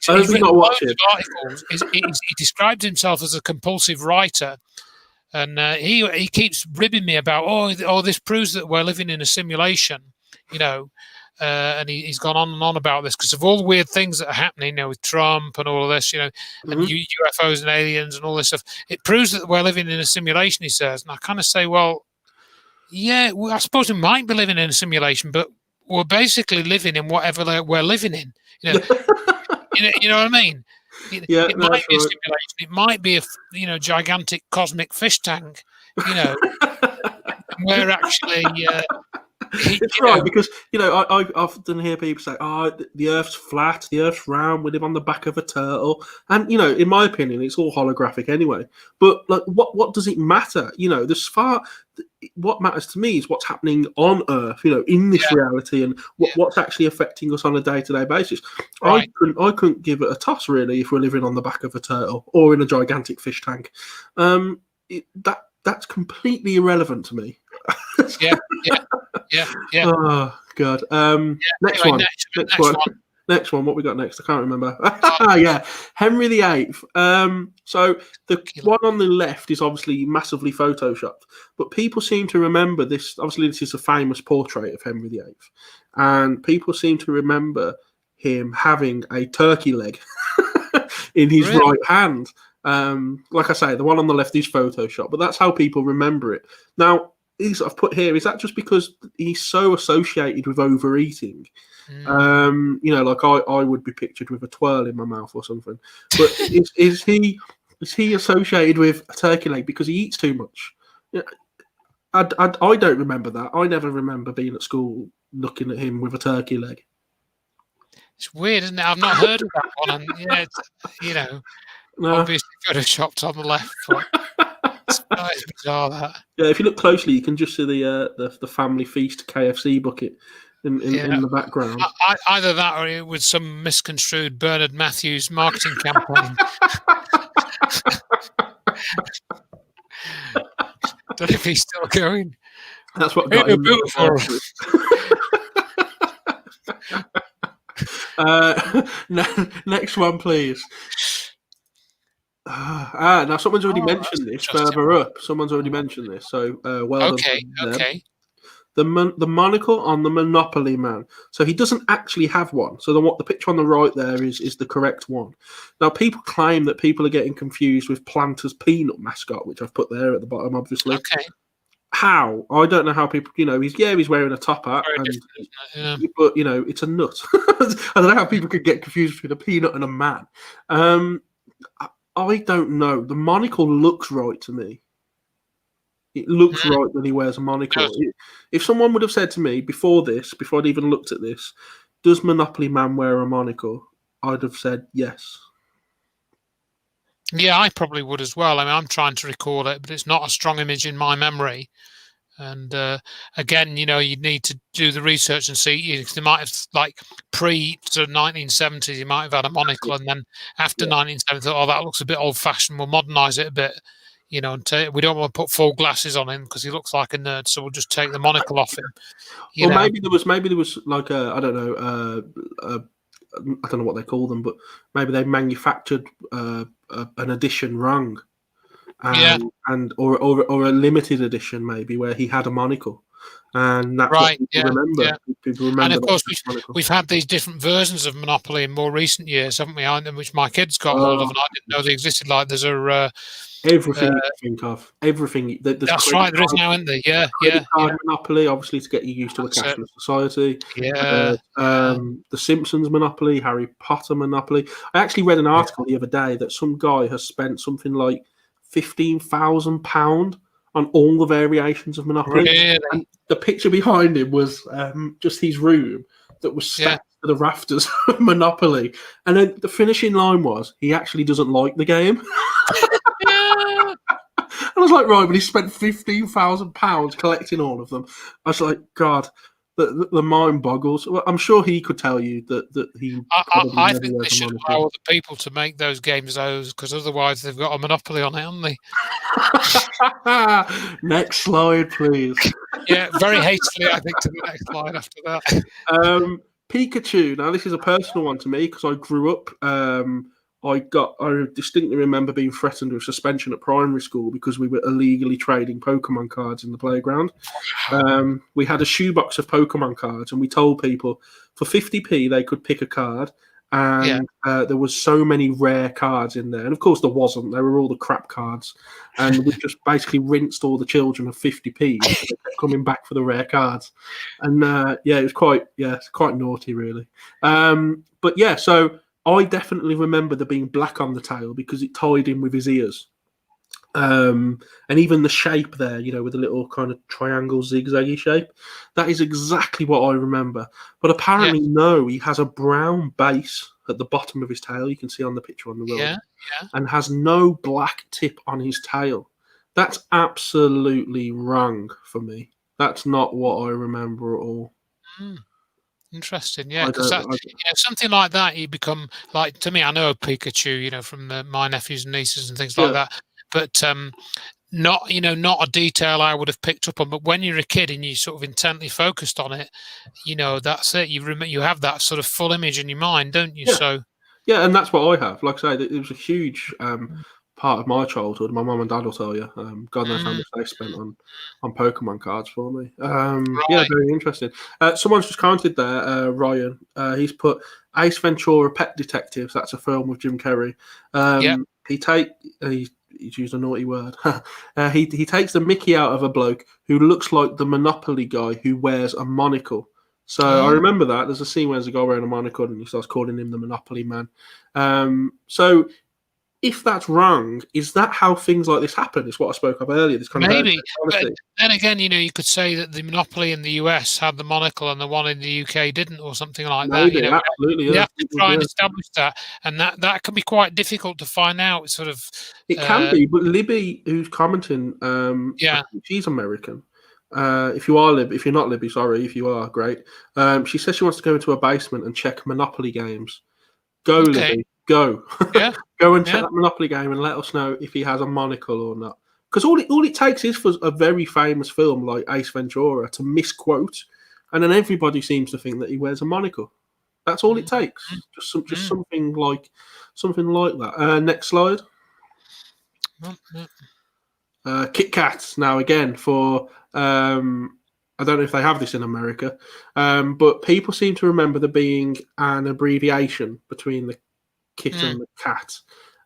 written loads of articles. He described himself as a compulsive writer. And he keeps ribbing me about, this proves that we're living in a simulation, and he's gone on and on about this because of all the weird things that are happening, with Trump and all of this, and UFOs and aliens and all this stuff. It proves that we're living in a simulation, he says. And I kind of say, well, I suppose we might be living in a simulation, but we're basically living in whatever we're living in. You know what I mean? It might be a simulation. It might be a gigantic cosmic fish tank. We're actually. It's right because I often hear people say, the Earth's flat, the Earth's round, we live on the back of a turtle, and in my opinion, it's all holographic anyway. But like, what does it matter? What matters to me is what's happening on Earth, in this reality, and what's actually affecting us on a day-to-day basis. Right. I couldn't give it a toss really if we're living on the back of a turtle or in a gigantic fish tank. That's completely irrelevant to me. Yeah. Oh God. Next one. What we got next? I can't remember. Henry VIII. So the one on the left is obviously massively photoshopped, but people seem to remember this. Obviously, this is a famous portrait of Henry VIII, and people seem to remember him having a turkey leg in his right hand. Like I say, the one on the left is Photoshop, but that's how people remember it. Now, I've put here, is that just because he's so associated with overeating? Like I would be pictured with a twirl in my mouth or something. But is he associated with a turkey leg because he eats too much? I don't remember that. I never remember being at school looking at him with a turkey leg. It's weird, isn't it? I've not heard of that one. And it's, obviously photoshopped on the left. But it's bizarre that. Yeah, if you look closely, you can just see the family feast KFC bucket in the background. Either that, or it was some misconstrued Bernard Matthews marketing campaign. Don't know if he's still going. That's what got him. Next one, please. Now someone's already mentioned this further up. Someone's already mentioned this, so well done. Okay. The monocle on the Monopoly Man. So he doesn't actually have one. So the picture on the right there is the correct one. Now people claim that people are getting confused with Planter's peanut mascot, which I've put there at the bottom, obviously. Okay. How? I don't know how people. He's wearing a top hat, but it's a nut. I don't know how people could get confused between a peanut and a man. I don't know. The monocle looks right to me. It looks right when he wears a monocle. If someone would have said to me before I'd even looked at this, does Monopoly Man wear a monocle? I'd have said yes. Yeah, I probably would as well. I mean, I'm trying to recall it, but it's not a strong image in my memory. And again, you'd need to do the research and see. They might have, like, pre-1970s, 1970s, you might have had a monocle, and then after 1970, that looks a bit old-fashioned. We'll modernise it a bit, and we don't want to put full glasses on him because he looks like a nerd. So we'll just take the monocle off him. Maybe there was like I don't know. I don't know what they call them, but maybe they manufactured an edition wrong. Yeah. Or a limited edition maybe where he had a monocle, and that's what Right. people Yeah. remember. Yeah. People And remember of course, that monocle. we've had these different versions of Monopoly in more recent years, haven't we? Which my kids got hold of, Oh, and I didn't know they existed. Like there's a everything you can think of, everything. There's that's credit right. There is card, now, isn't there? Yeah. credit Yeah. card Yeah. monopoly, obviously to get you used to a That's it. cashless society. Yeah. Yeah. The Simpsons monopoly, Harry Potter monopoly. I actually read an article the other day that some guy has spent something like £15,000 on all the variations of Monopoly, Really. and the picture behind him was just his room that was Yeah. stacked to the rafters of Monopoly, and then the finishing line was he actually doesn't like the game. Yeah. I was like, right, but he spent £15,000 collecting all of them. I was like, God, the mind boggles. Well, I'm sure he could tell you that he probably I never think they wears a should monocle. allow other people to make those games those, because otherwise they've got a monopoly on it, haven't they? Next slide, please. Yeah, very hastily, I think, to the next slide after that. Pikachu. Now, this is a personal one to me because I grew up. I distinctly remember being threatened with suspension at primary school because we were illegally trading Pokemon cards in the playground. We had a shoebox of Pokemon cards, and we told people for 50p they could pick a card, and there was so many rare cards in there. And of course there wasn't. They were all the crap cards, and we just basically rinsed all the children of 50p. So they kept coming back for the rare cards, and it was it's quite naughty, really. But yeah, so I definitely remember there being black on the tail because it tied in with his ears. And even the shape there, with a little kind of triangle zigzaggy shape, that is exactly what I remember. But apparently, no, he has a brown base at the bottom of his tail. You can see on the picture on the roll, and has no black tip on his tail. That's absolutely wrong for me. That's not what I remember at all. Interesting, yeah, because something like that, you become like, to me, I know Pikachu, from my nephews and nieces and things like that, but not a detail I would have picked up on. But when you're a kid and you sort of intently focused on it, that's it. You have that sort of full image in your mind, don't you? Yeah. So yeah, and that's what I have. Like I say, it was a huge part of my childhood. My mum and dad will tell you. God knows how much they spent on Pokemon cards for me. Yeah, very interesting. Someone's just commented there, Ryan. He's put Ace Ventura: Pet Detectives. That's a film with Jim Carrey. He's used a naughty word. He takes the Mickey out of a bloke who looks like the Monopoly guy who wears a monocle. So I remember that. There's a scene where there's a guy wearing a monocle and he starts calling him the Monopoly Man. So if that's wrong, is that how things like this happen? It's what I spoke of earlier. This kind maybe, of but then again, you could say that the Monopoly in the US had the monocle and the one in the UK didn't, or something like that. Absolutely, you have to try and establish that, and that can be quite difficult to find out. Sort of, it can be. But Libby, who's commenting, she's American. If you're not Libby, sorry. If you are, great. She says she wants to go into a basement and check Monopoly games. Go, Libby, go. Go and check that Monopoly game and let us know if he has a monocle or not. Because all it takes is for a very famous film like Ace Ventura to misquote, and then everybody seems to think that he wears a monocle. That's all it takes. Just something like that. Next slide. Kit Kats now again for I don't know if they have this in America, but people seem to remember there being an abbreviation between the kit and the cat,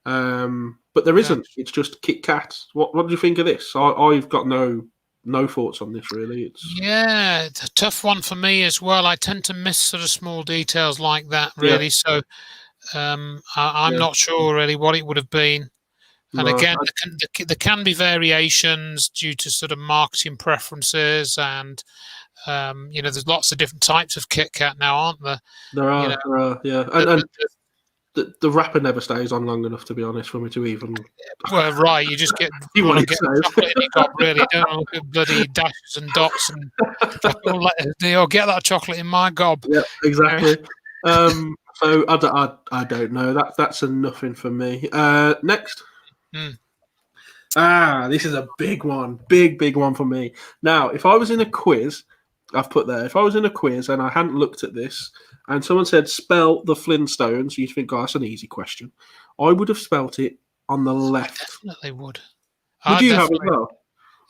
but there isn't. It's just Kit Kat. What do you think of this? I've got no thoughts on this really. It's a tough one for me as well. I tend to miss sort of small details like that really. So I'm not sure really what it would have been. And again, there can be variations due to sort of marketing preferences, and there's lots of different types of Kit Kat now, aren't there? There are, yeah. And the wrapper never stays on long enough, to be honest, for me to even. Well, right, you just get want to get chocolate in your gob, really. Don't look at bloody dashes and dots and get that chocolate in my gob. Yeah, exactly. So I don't know. That's a nothing for me. Next. This is a big one. Big one for me. Now, if I was in a quiz, if I was in a quiz and I hadn't looked at this, and someone said, spell the Flintstones, you'd think, that's an easy question. I would have spelt it on the left. I definitely would. Would I you have as definitely, well?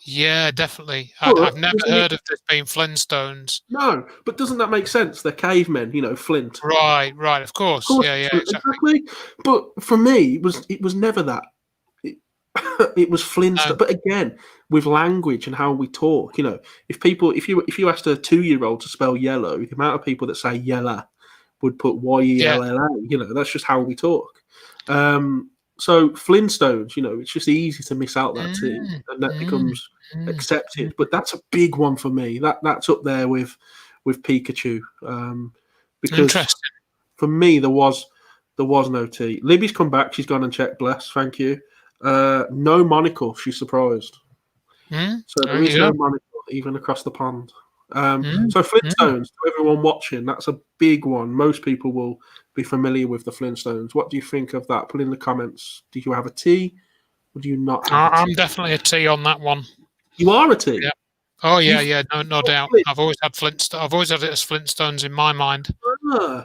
yeah, definitely. I've But never doesn't it? heard of this being Flintstones. No, but doesn't that make sense? They're cavemen, Flint. Right, right. Of Of course. course, Yeah, it's yeah, Flint, exactly. exactly. But for me, it was never that. It, it was No, Flintstone. But again, with language and how we talk, if you asked a 2-year-old to spell yellow, the amount of people that say yella would put yeah. Yella. That's just how we talk. So Flintstones, it's just easy to miss out that T, Mm, and that mm, becomes mm. accepted. But that's a big one for me. That's up there with Pikachu, because Interesting. for me there was no T. Libby's come back. She's gone and checked. Bless, thank you. No monocle. She's surprised. So there There is you go. no monocle even across the pond. Mm, So mm. Flintstones, to everyone watching, that's a big one. Most people will be familiar with the Flintstones. What do you think of that? Put in the comments. Do you have a T or do you not have a I'm T? definitely a T on that one. You are a T. Yeah. Oh yeah, You've yeah. No, no doubt. Flint. I've always had I've always had it as Flintstones in my mind.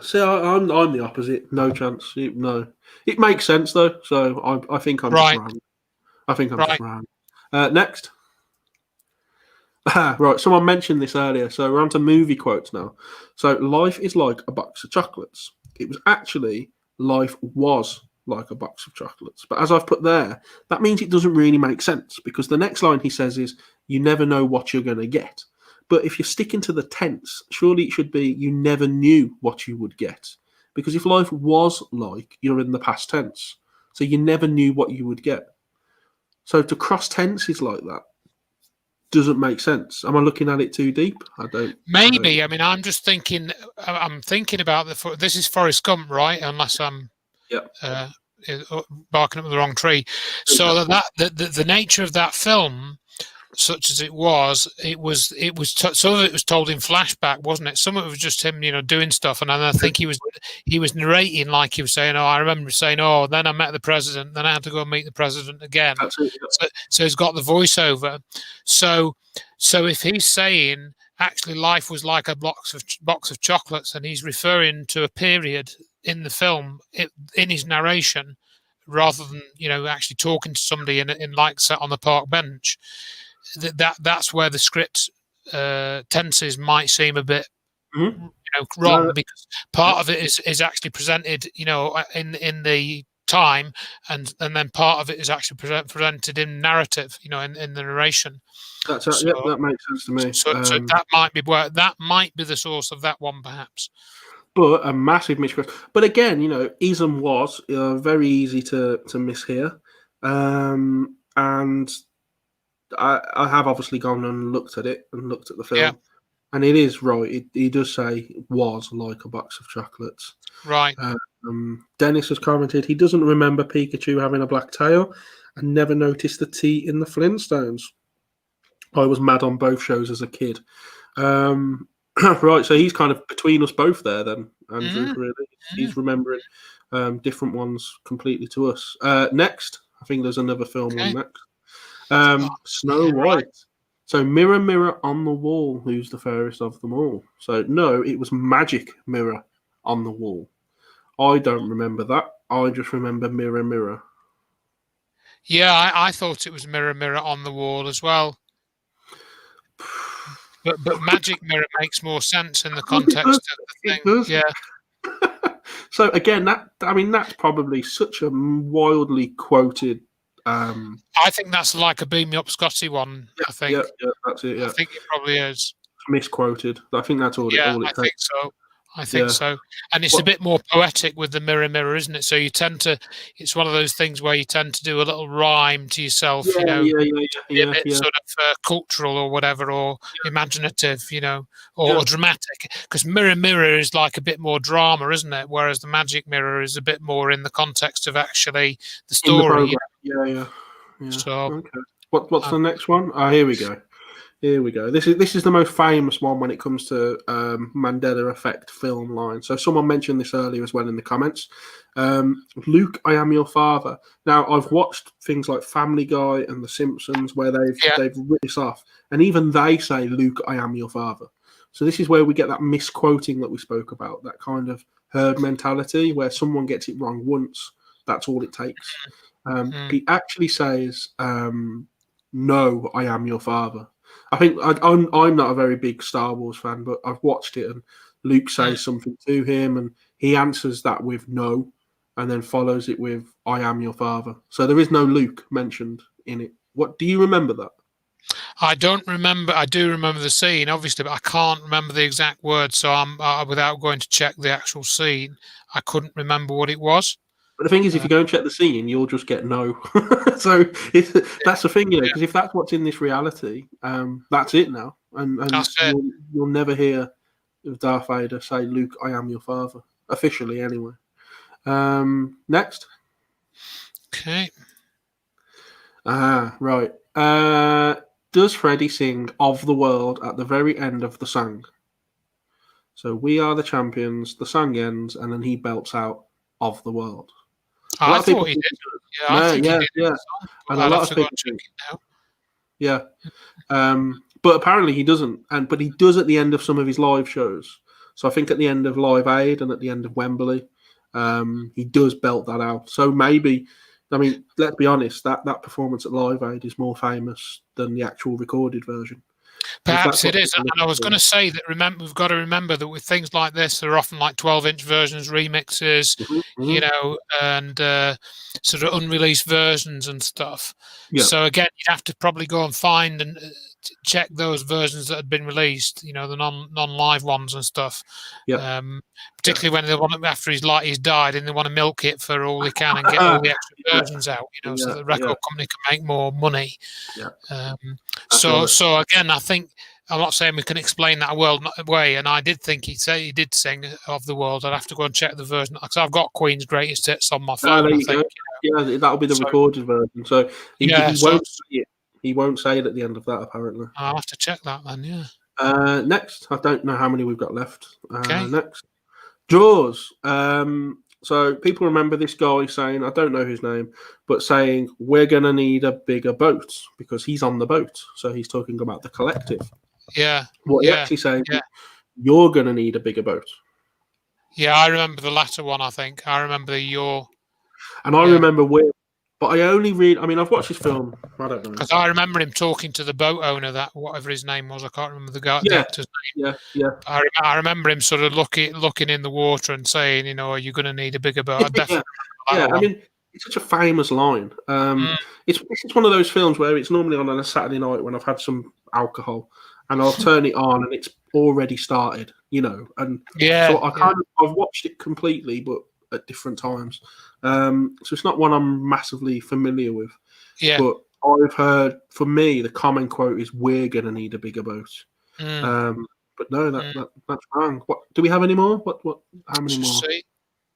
See, I'm the opposite. No chance. No, it makes sense though. So I think I'm just Right, round. I think I'm just right. round. Next. Right, someone mentioned this earlier, so we're on to movie quotes now. So, life is like a box of chocolates. It was actually, life was like a box of chocolates. But as I've put there, that means it doesn't really make sense because the next line he says is, you never know what you're going to get. But if you're sticking to the tense, surely it should be, you never knew what you would get. Because if life was like, you're in the past tense. So, you never knew what you would get. So, to cross tenses like that doesn't make sense. Am I looking at it too deep? I don't. I don't. Maybe. I mean, I'm just thinking. I'm thinking about this is Forrest Gump, right? Unless I'm Yeah. uh, barking up the wrong tree. So the nature of that film, such as some of it was told in flashback, wasn't it? Some of it was just him, doing stuff, and then I think he was narrating like he was saying, "Oh, I remember saying, oh, then I met the president, then I had to go and meet the president again." That's it. So he's got the voiceover. So if he's saying actually life was like a box of chocolates, and he's referring to a period in the film in his narration, rather than actually talking to somebody in like sat on the park bench, that's where the script tenses might seem a bit Mm-hmm. No, wrong, because part of it is actually presented in the time, and then part of it is actually presented in narrative, in the narration. that's So yep. That makes sense to me. so that might be the source of that one, perhaps. But a massive misquote. But again, is and was very easy to miss here. And I have obviously gone and looked at it and looked at the Yeah, film, and it is right. He does say was like a box of chocolates. right. Dennis has commented he doesn't remember Pikachu having a black tail and never noticed the T in the Flintstones. I was mad on both shows as a kid. Right, so he's kind of between us both there, then, Andrew. Mm, Really, mm. he's remembering different ones completely to us. Next, I think there's another film one Okay. next. Oh, Snow yeah, right. White. So, mirror, mirror on the wall, who's the fairest of them all? So, no, it was magic mirror on the wall. I don't remember that. I just remember mirror, mirror. Yeah, I thought it was mirror, mirror on the wall as well. But magic mirror makes more sense in the Of course it does. context of the It thing. does. Yeah, So again, that's probably such a wildly quoted. I think that's like a beam me up Scotty one. Yeah, I think. yeah, yeah. That's it. I Yeah, think it probably is. misquoted. I think that's all it Yeah, all it I takes. think so. I think Yeah. so. And it's a What? bit more poetic with the mirror, mirror, isn't it? So it's one of those things where you tend to do a little rhyme to yourself, Yeah, yeah, yeah, to yeah, be a yeah, bit yeah. sort of cultural or whatever, or imaginative, Yeah. or dramatic. Because mirror, mirror is like a bit more drama, isn't it? Whereas the magic mirror is a bit more in the context of actually the In the story. program. Yeah, yeah, yeah. So, Okay. What's um, the next one? Here we go. Here we go. This is the most famous one when it comes to Mandela Effect film line. So someone mentioned this earlier as well in the comments. Luke, I am your father. Now I've watched things like Family Guy and The Simpsons where yeah, they've ripped this off, and even they say Luke, I am your father. So this is where we get that misquoting that we spoke about, that kind of herd mentality where someone gets it wrong once, that's all it takes. mm, He actually says "No, I am your father." I think I'm not a very big Star Wars fan, but I've watched it, and Luke says something to him, and he answers that with "No," and then follows it with "I am your father." So there is no Luke mentioned in it. What do you remember that? I don't remember. I do remember the scene, obviously, but I can't remember the exact words. So I'm without going to check the actual scene, I couldn't remember what it was. But the thing is, if Uh, you go and check the scene, you'll just get no. So that's the thing, yeah, because if that's what's in this reality, that's it now, and that's it. you'll never hear of Darth Vader say, "Luke, I am your father," officially, anyway. Next. Okay. Right. Does Freddie sing "Of the World" at the very end of the song? So we are the champions. The song ends, and then he belts out "Of the World." A I lot of people thought he think did. he does. Yeah, I No, think he yeah, did in yeah, the song. and a I'd lot have of to go people and check think, it now. yeah. But apparently he doesn't, and but he does at the end of some of his live shows. So I think at the end of Live Aid and at the end of Wembley, he does belt that out. So maybe, I mean, let's be honest, that performance at Live Aid is more famous than the actual recorded version. And if that's Perhaps what it is. people are And I looking was going for, to say that we've got to remember that with things like this, there are often like 12-inch versions, remixes, mhm, mhm, and sort of unreleased versions and stuff. yeah, So again, you'd have to probably go and find and check those versions that had been released, the non-live ones and stuff. yeah, Um, yeah, Particularly when they want after he's died and they want to milk it for all they can and get all the extra yeah, versions out, so yeah, the yeah, record company can make more money. yeah. Um, That's so, right. so again, I think I'm not saying we can explain that world way, and I did think he did sing "Of the World." I'd have to go and check the version because I've got Queen's Greatest Hits on my Ah, phone. there I you think. go. Yeah, that'll be the So recorded version. So yeah, he so won't say it. He won't say it at the end of that, apparently. I'll have to check that then. Yeah. Next, I don't know how many we've got left. Okay. Next, Jaws. So people remember this guy saying, I don't know his name, but saying we're gonna need a bigger boat because he's on the boat. So he's talking about the collective. Yeah. What he Yeah. actually says, Yeah. you're gonna need a bigger boat. Yeah. I remember the latter one. I think I remember the your. And I Yeah. remember where, but I only read. I mean, I've watched this film. I don't know. Because I remember him talking to the boat owner, that whatever his name was. I can't remember the Yeah, actor's name. yeah, yeah. I remember him sort of looking in the water and saying, "Are you going to need a bigger boat?" I Yeah, definitely remember yeah. that I one. mean, it's such a famous line. Mm, It's one of those films where it's normally on a Saturday night when I've had some alcohol, and I'll turn it on and it's already started, and yeah. so Yeah. I've watched it completely, but at different times. So it's not one I'm massively familiar with, Yeah. but I've heard, for me, the common quote is "We're gonna need a bigger boat." Mm, Um, but no, mm. that's wrong. What do we have any more? What? How many Let's just more? see.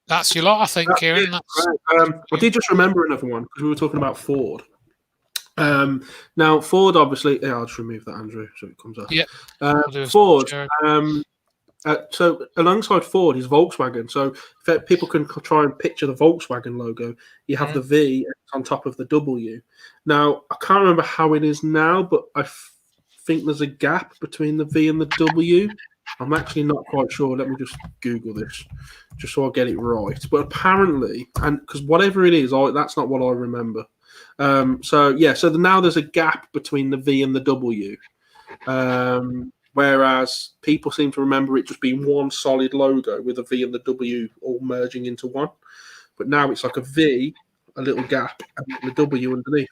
That's your lot, I think, That's it. Kieran. That's Right. I did just remember another one because we were talking about Ford. Now Ford, obviously, yeah, I'll just remove that, Andrew, so it comes up. yeah. I'll do a Ford. share. So alongside Ford is Volkswagen. So if people can try and picture the Volkswagen logo, you have the Mm, V on top of the W. Now I can't remember how it is now, but think there's a gap between the V and the W. I'm actually not quite sure. Let me just Google this, just so I get it right. But apparently, and because whatever it is, that's not what I remember. So yeah, so now there's a gap between the V and the W. Whereas people seem to remember it just being one solid logo with a V and the W all merging into one. But now it's like a V, a little gap, and the W underneath.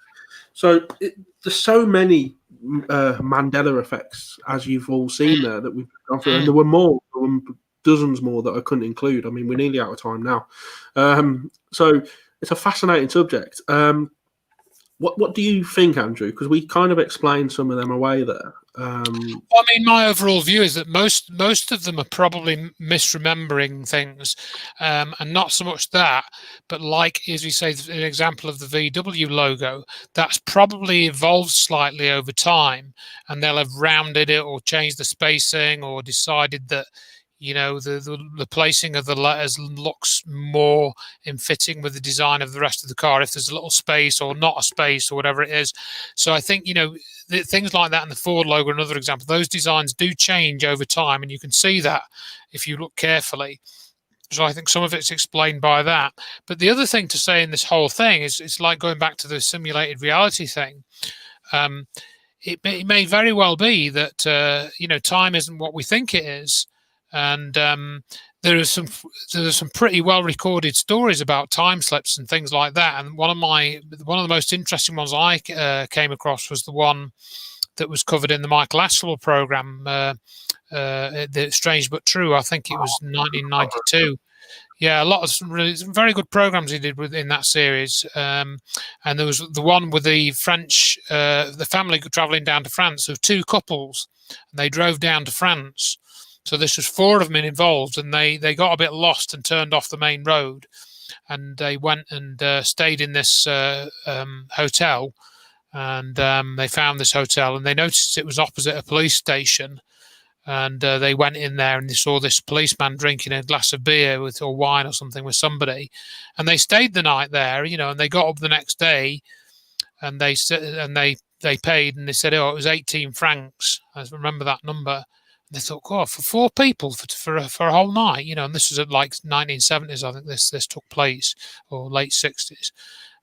So there's so many Mandela effects, as you've all seen there, that we've gone through. And mm. there were more, dozens more that I couldn't include. I mean, we're nearly out of time now. So it's a fascinating subject. What do you think, Andrew? Because we kind of explained some of them away there. Well, I mean, my overall view is that most of them are probably misremembering things, and not so much that, but like as we say, an example of the VW logo, that's probably evolved slightly over time, and they'll have rounded it or changed the spacing or decided that the placing of the letters looks more in fitting with the design of the rest of the car, if there's a little space or not a space or whatever it is. So I think things like that, and the Ford logo, another example, those designs do change over time, and you can see that if you look carefully. So I think some of it's explained by that. But the other thing to say in this whole thing is, it's like going back to the simulated reality thing. it may very well be that time isn't what we think it is, and there are some pretty well recorded stories about time slips and things like that. And one of the most interesting ones I came across was the one that was covered in the Michael Astral program, the Strange But True. I think it was 1992. Yeah, some very good programs he did within that series. And there was the one with the French, the family traveling down to France. There were two couples, and they drove down to France. So this was four of them involved, and they got a bit lost and turned off the main road, and they went and stayed in this hotel, and they found this hotel, and they noticed it was opposite a police station. And they went in there and they saw this policeman drinking a glass of beer or wine or something with somebody, and they stayed the night there, and they got up the next day, and they paid, and they said, oh, it was 18 francs. I remember that number. And they thought, oh, for four people for a whole night, and this was at like 1970s, I think this took place, or late 60s.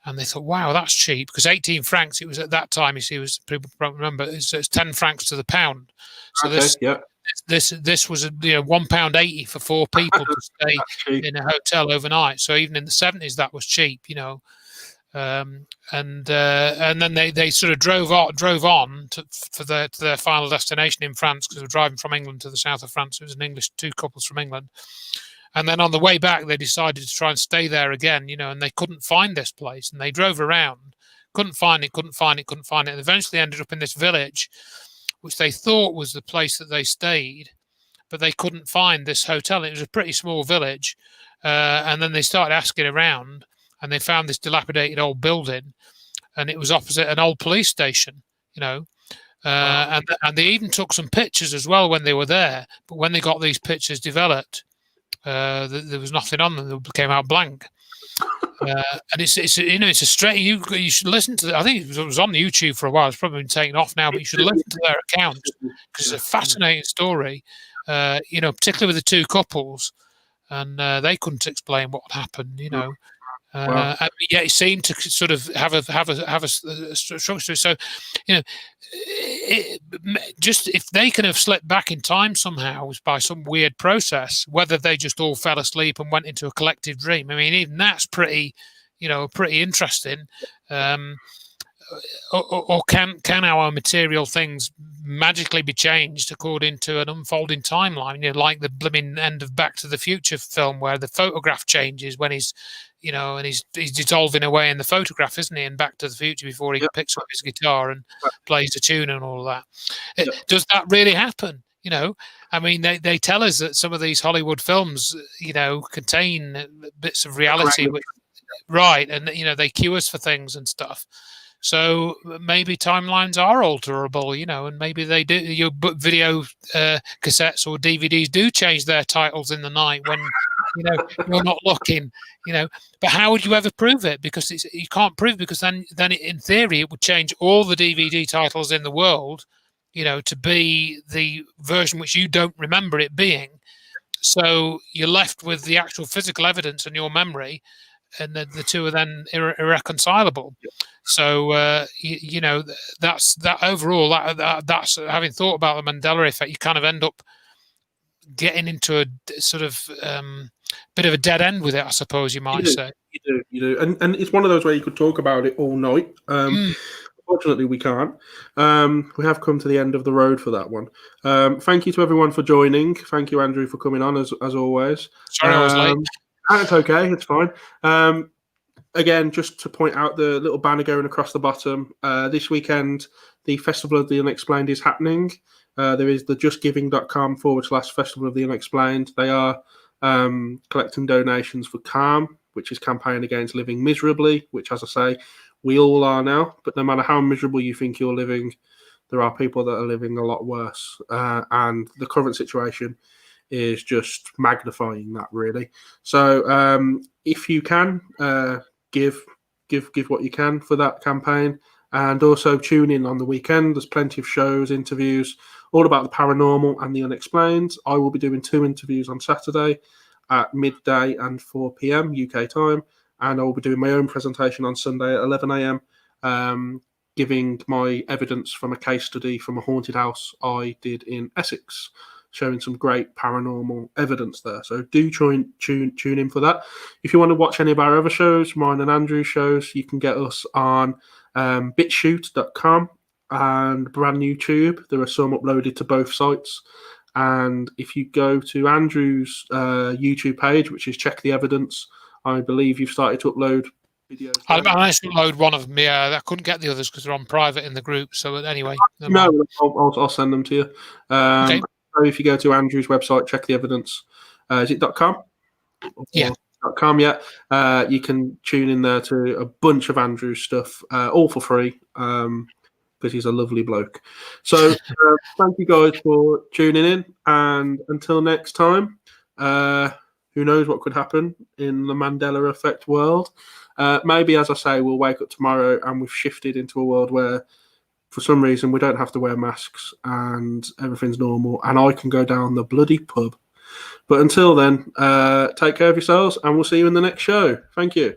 And they thought, wow, that's cheap, because 18 francs, it was at that time, you see, people probably remember, it's 10 francs to the pound. So okay, this was £1.80 for four people to stay in a hotel overnight. So even in the 70s, that was cheap, and then they sort of drove on to their final destination in France, because they were driving from England to the south of France. It was two couples from England. And then on the way back, they decided to try and stay there again, and they couldn't find this place. And they drove around, couldn't find it. And eventually ended up in this village, which they thought was the place that they stayed, but they couldn't find this hotel. It was a pretty small village. And then they started asking around, and they found this dilapidated old building, and it was opposite an old police station, Wow. And they even took some pictures as well when they were there. But when they got these pictures developed, there was nothing on them. They came out blank. And it's a straight. You should listen to. I think it was on the YouTube for a while. It's probably been taken off now, but you should listen to their account, because it's a fascinating story. Particularly with the two couples, and they couldn't explain what happened. Wow. And yet it seemed to sort of have a structure. So, just if they can have slipped back in time somehow by some weird process, whether they just all fell asleep and went into a collective dream. I mean, even that's pretty interesting. Or can our material things magically be changed according to an unfolding timeline? Like the blooming end of Back to the Future film, where the photograph changes when he's dissolving away in the photograph, isn't he? In Back to the Future, before he picks up his guitar and plays a tune and all that. Does that really happen? I mean, they tell us that some of these Hollywood films, contain bits of reality, right? And they cue us for things and stuff. So maybe timelines are alterable, and maybe they do. Your video cassettes or DVDs do change their titles in the night when you're not looking. But how would you ever prove it? Because you can't prove it, because then in theory it would change all the DVD titles in the world, to be the version which you don't remember it being. So you're left with the actual physical evidence in your memory, and the two are then irreconcilable. So that's that overall. That's having thought about the Mandela effect. You kind of end up getting into a sort of bit of a dead end with it, I suppose you might say. You do, and it's one of those where you could talk about it all night. Unfortunately, we can't. We have come to the end of the road for that one. Thank you to everyone for joining. Thank you, Andrew, for coming on as always. Sorry, I was late. It's okay. It's fine. Again, just to point out the little banner going across the bottom. This weekend, the Festival of the Unexplained is happening. There is the justgiving.com/Festival of the Unexplained. They are collecting donations for CALM, which is Campaign Against Living Miserably, which, as I say, we all are now. But no matter how miserable you think you're living, there are people that are living a lot worse. And the current situation is just magnifying that, really. So if you can, give what you can for that campaign, and also tune in on the weekend. There's plenty of shows, interviews, all about the paranormal and the unexplained. I will be doing 2 interviews on Saturday at midday and 4 p.m. UK time, and I will be doing my own presentation on Sunday at 11 a.m. giving my evidence from a case study from a haunted house I did in Essex, showing some great paranormal evidence there. So do tune in for that. If you want to watch any of our other shows, mine and Andrew's shows, you can get us on bitshoot.com and brand new tube. There are some uploaded to both sites. And if you go to Andrew's YouTube page, which is Check the Evidence, I believe you've started to upload videos. I managed to upload one of them. Yeah, I couldn't get the others because they're on private in the group. So anyway, no, I'll send them to you. Okay. So if you go to Andrew's website, Check the Evidence. Is it .com? Yeah. .com, yeah. You can tune in there to a bunch of Andrew's stuff, all for free, because he's a lovely bloke. So thank you guys for tuning in, and until next time, who knows what could happen in the Mandela Effect world. Maybe, as I say, we'll wake up tomorrow and we've shifted into a world where for some reason we don't have to wear masks and everything's normal and I can go down the bloody pub. But until then, take care of yourselves and we'll see you in the next show. Thank you.